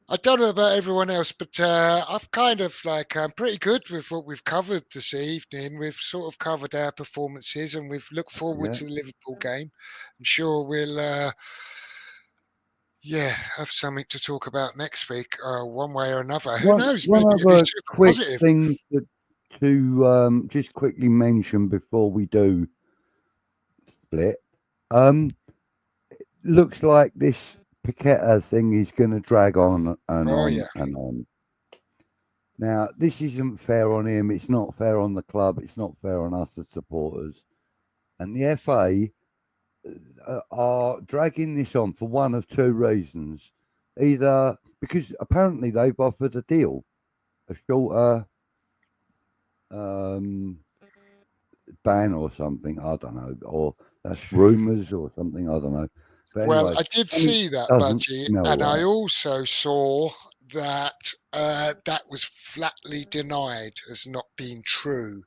I don't know about everyone else, but I've kind of I'm pretty good with what we've covered this evening. We've sort of covered our performances, and we've looked forward Yeah. to the Liverpool game. I'm sure we'll, have something to talk about next week, one way or another. Who knows? One Maybe it'll be other super quick positive. thing to just quickly mention before we do split. Looks like this Paqueta thing is going to drag on and Oh on yeah, and on. Now, this isn't fair on him. It's not fair on the club. It's not fair on us as supporters. And the FA are dragging this on for one of two reasons. Either because apparently they've offered a deal, a shorter ban or something. I don't know. Or that's rumours or something. I don't know. But well, anyway, I did something see that, doesn't Budgie, smell and I right. also saw that that was flatly denied as not being true.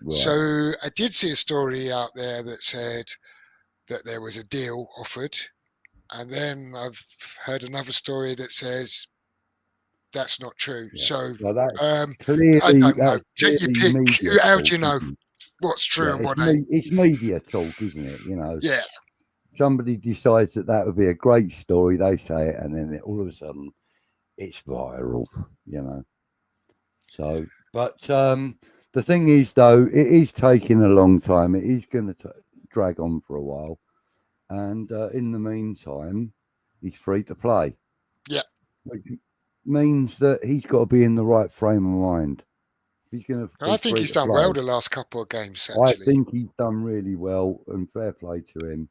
Right. So I did see a story out there that said that there was a deal offered, and then I've heard another story that says that's not true. Yeah. So Well, that's I clearly don't know. Take your pick. media How talk. do you know Isn't it? what's true Yeah, and what ain't? it's media talk, isn't it? You know, Yeah, somebody decides that would be a great story, they say it, and then all of a sudden it's viral. You know. So, but the thing is, though, it is taking a long time. It is going to drag on for a while, and in the meantime, he's free to play. yeah. Which means that he's got to be in the right frame of mind. He's going to be I think free he's to done play. well the last couple of games. I Actually, think he's done really well, and fair play to him.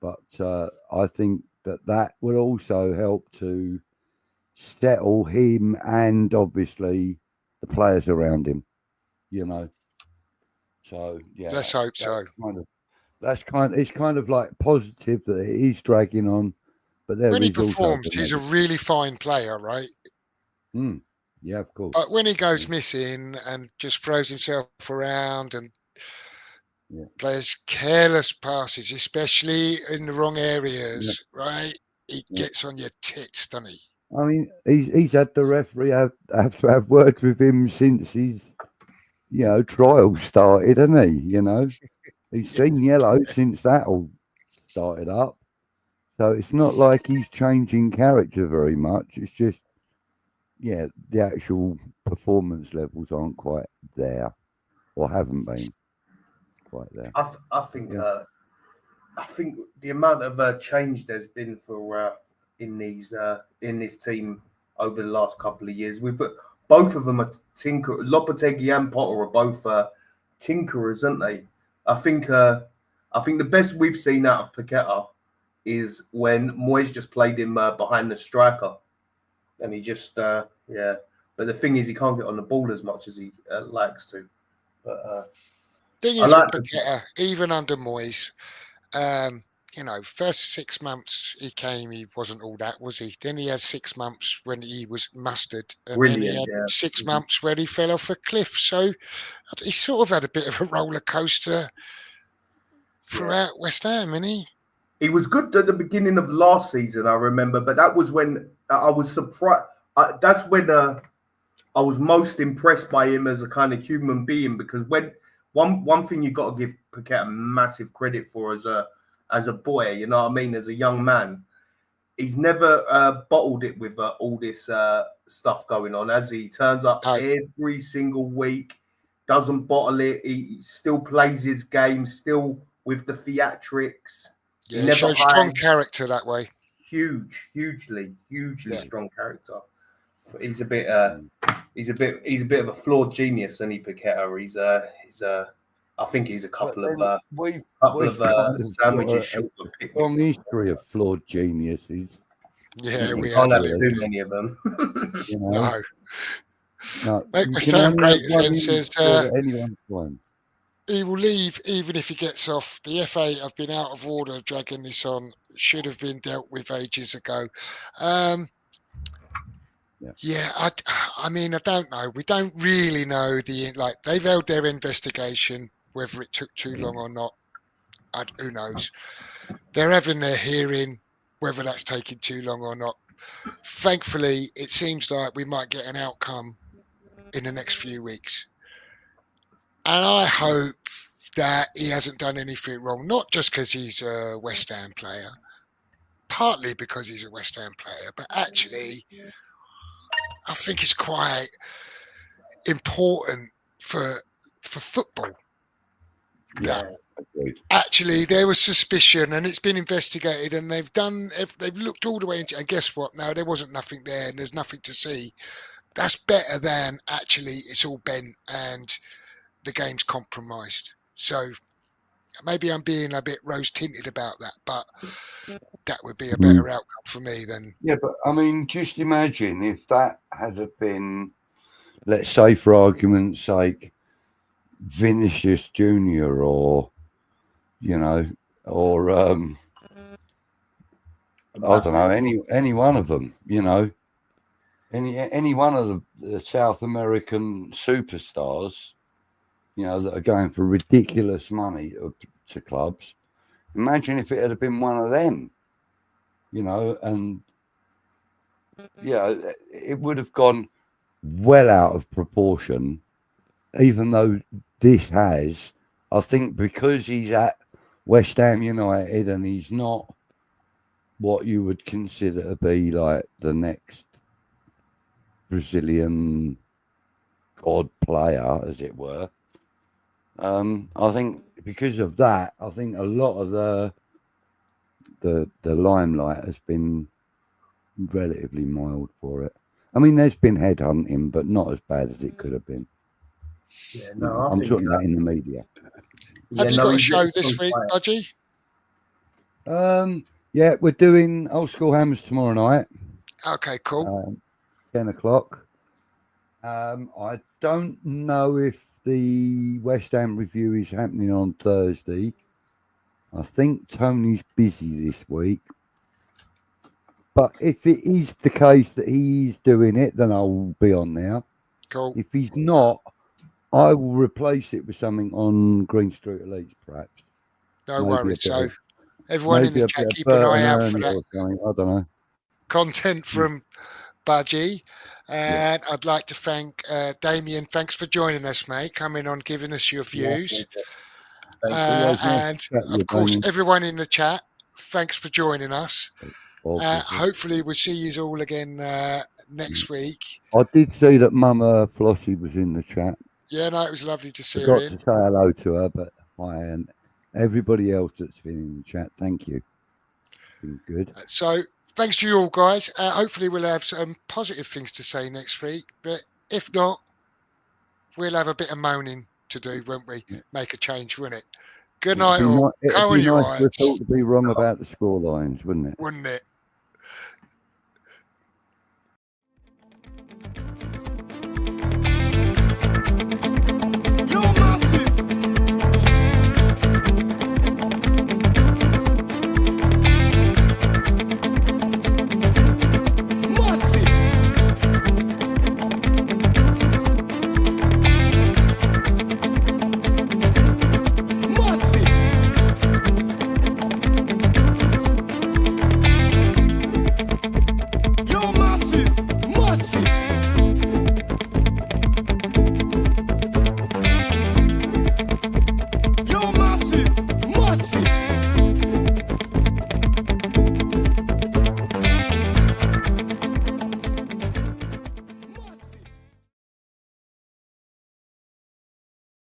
But I think that will also help to settle him and obviously the players around him. You know. So yeah, let's hope so. it's kind of like positive that it is dragging on, but there When he is also performs, the he's a negative. really fine player, right? Yeah, of course. But when he goes missing and just throws himself around and plays careless passes, especially in the wrong areas, right? He gets on your tits, doesn't he? I mean, he's had the referee have to have worked with him since his trial started, hasn't he? You know, he's seen yellow since that all started up. So it's not like he's changing character very much. It's just, the actual performance levels aren't quite there, or haven't been quite there. I think the amount of change there's been for in this team over the last couple of years. We've put both of them are Lopetegui and Potter are both tinkerers, aren't they? I think the best we've seen out of Paqueta is when Moyes just played him behind the striker, and he just But the thing is, he can't get on the ball as much as he likes to. But thing is with Paqueta, even under Moyes, first 6 months he came, he wasn't all that, was he? Then he had 6 months when he was mustard, and then he had 6 months where he fell off a cliff. So he sort of had a bit of a roller coaster throughout West Ham, didn't he? He was good at the beginning of last season, I remember, but that was when I was surprised. That's when I was most impressed by him as a kind of human being, because when one thing you got to give Paqueta massive credit for as a boy, you know what I mean, as a young man, he's never bottled it with all this stuff going on. As he turns up every single week, doesn't bottle it. He still plays his game, still with the theatrics. Yeah, he shows strong character that way. Hugely strong character. He's a bit he's a bit of a flawed genius, and he Paqueta. I think he's a couple of we've kind of sandwiches got a short of picnic. long history of flawed geniuses. Yeah, we Can't have have too many of them. You know? No. No, Like Sam Greaterson says, at any one time. he will leave even if he gets off. The FA have been out of order dragging this on. Should have been dealt with ages ago. Yeah, I mean, I don't know. We don't really know they've held their investigation. Whether it took too long or not, who knows? They're having their hearing. Whether that's taking too long or not. Thankfully, it seems like we might get an outcome in the next few weeks. And I hope that he hasn't done anything wrong, not just because he's a West Ham player, partly because he's a West Ham player, but actually, I think it's quite important for football. Yeah. Actually, there was suspicion, and it's been investigated, and they've looked all the way into. And guess what? No, there wasn't nothing there, and there's nothing to see. That's better than actually it's all bent and the game's compromised. So maybe I'm being a bit rose tinted about that, but that would be a better outcome for me than. Yeah, but I mean, just imagine if that had been, let's say, for argument's sake, Vinicius Junior, or or I don't know, any one of them, any one of the South American superstars, that are going for ridiculous money to clubs. Imagine if it had been one of them, and it would have gone well out of proportion, even though this has, I think, because he's at West Ham United and he's not what you would consider to be like the next Brazilian god player, as it were. I think because of that, I think a lot of the limelight has been relatively mild for it. I mean, there's been headhunting, but not as bad as it could have been. Yeah, no, I'm talking that in the media. Have you got a show this week, Budgie? Yeah, we're doing Old School Hammers tomorrow night. Okay, cool. 10 o'clock. I don't know if the West Ham review is happening on Thursday. I think Tony's busy this week. But if it is the case that he's doing it, then I'll be on there. Cool. If he's not, I will replace it with something on Green Street Elites, perhaps. No worries. So everyone in the chat, keep an eye out for that. I don't know. Content from Budgie. And I'd like to thank Damien. Thanks for joining us, mate. Coming on, giving us your views. And of course, everyone in the chat, thanks for joining us. Hopefully, we'll see you all again next week. I did see that Mama Flossie was in the chat. Yeah, no, it was lovely to see her. I got to say hello to her, but hi, and everybody else that's been in the chat, thank you. Been good. So, thanks to you all, guys. Hopefully, we'll have some positive things to say next week. But if not, we'll have a bit of moaning to do, won't we? Make a change, won't it? Good night, all. It'd be nice to be wrong about the score lines, wouldn't it? Wouldn't it?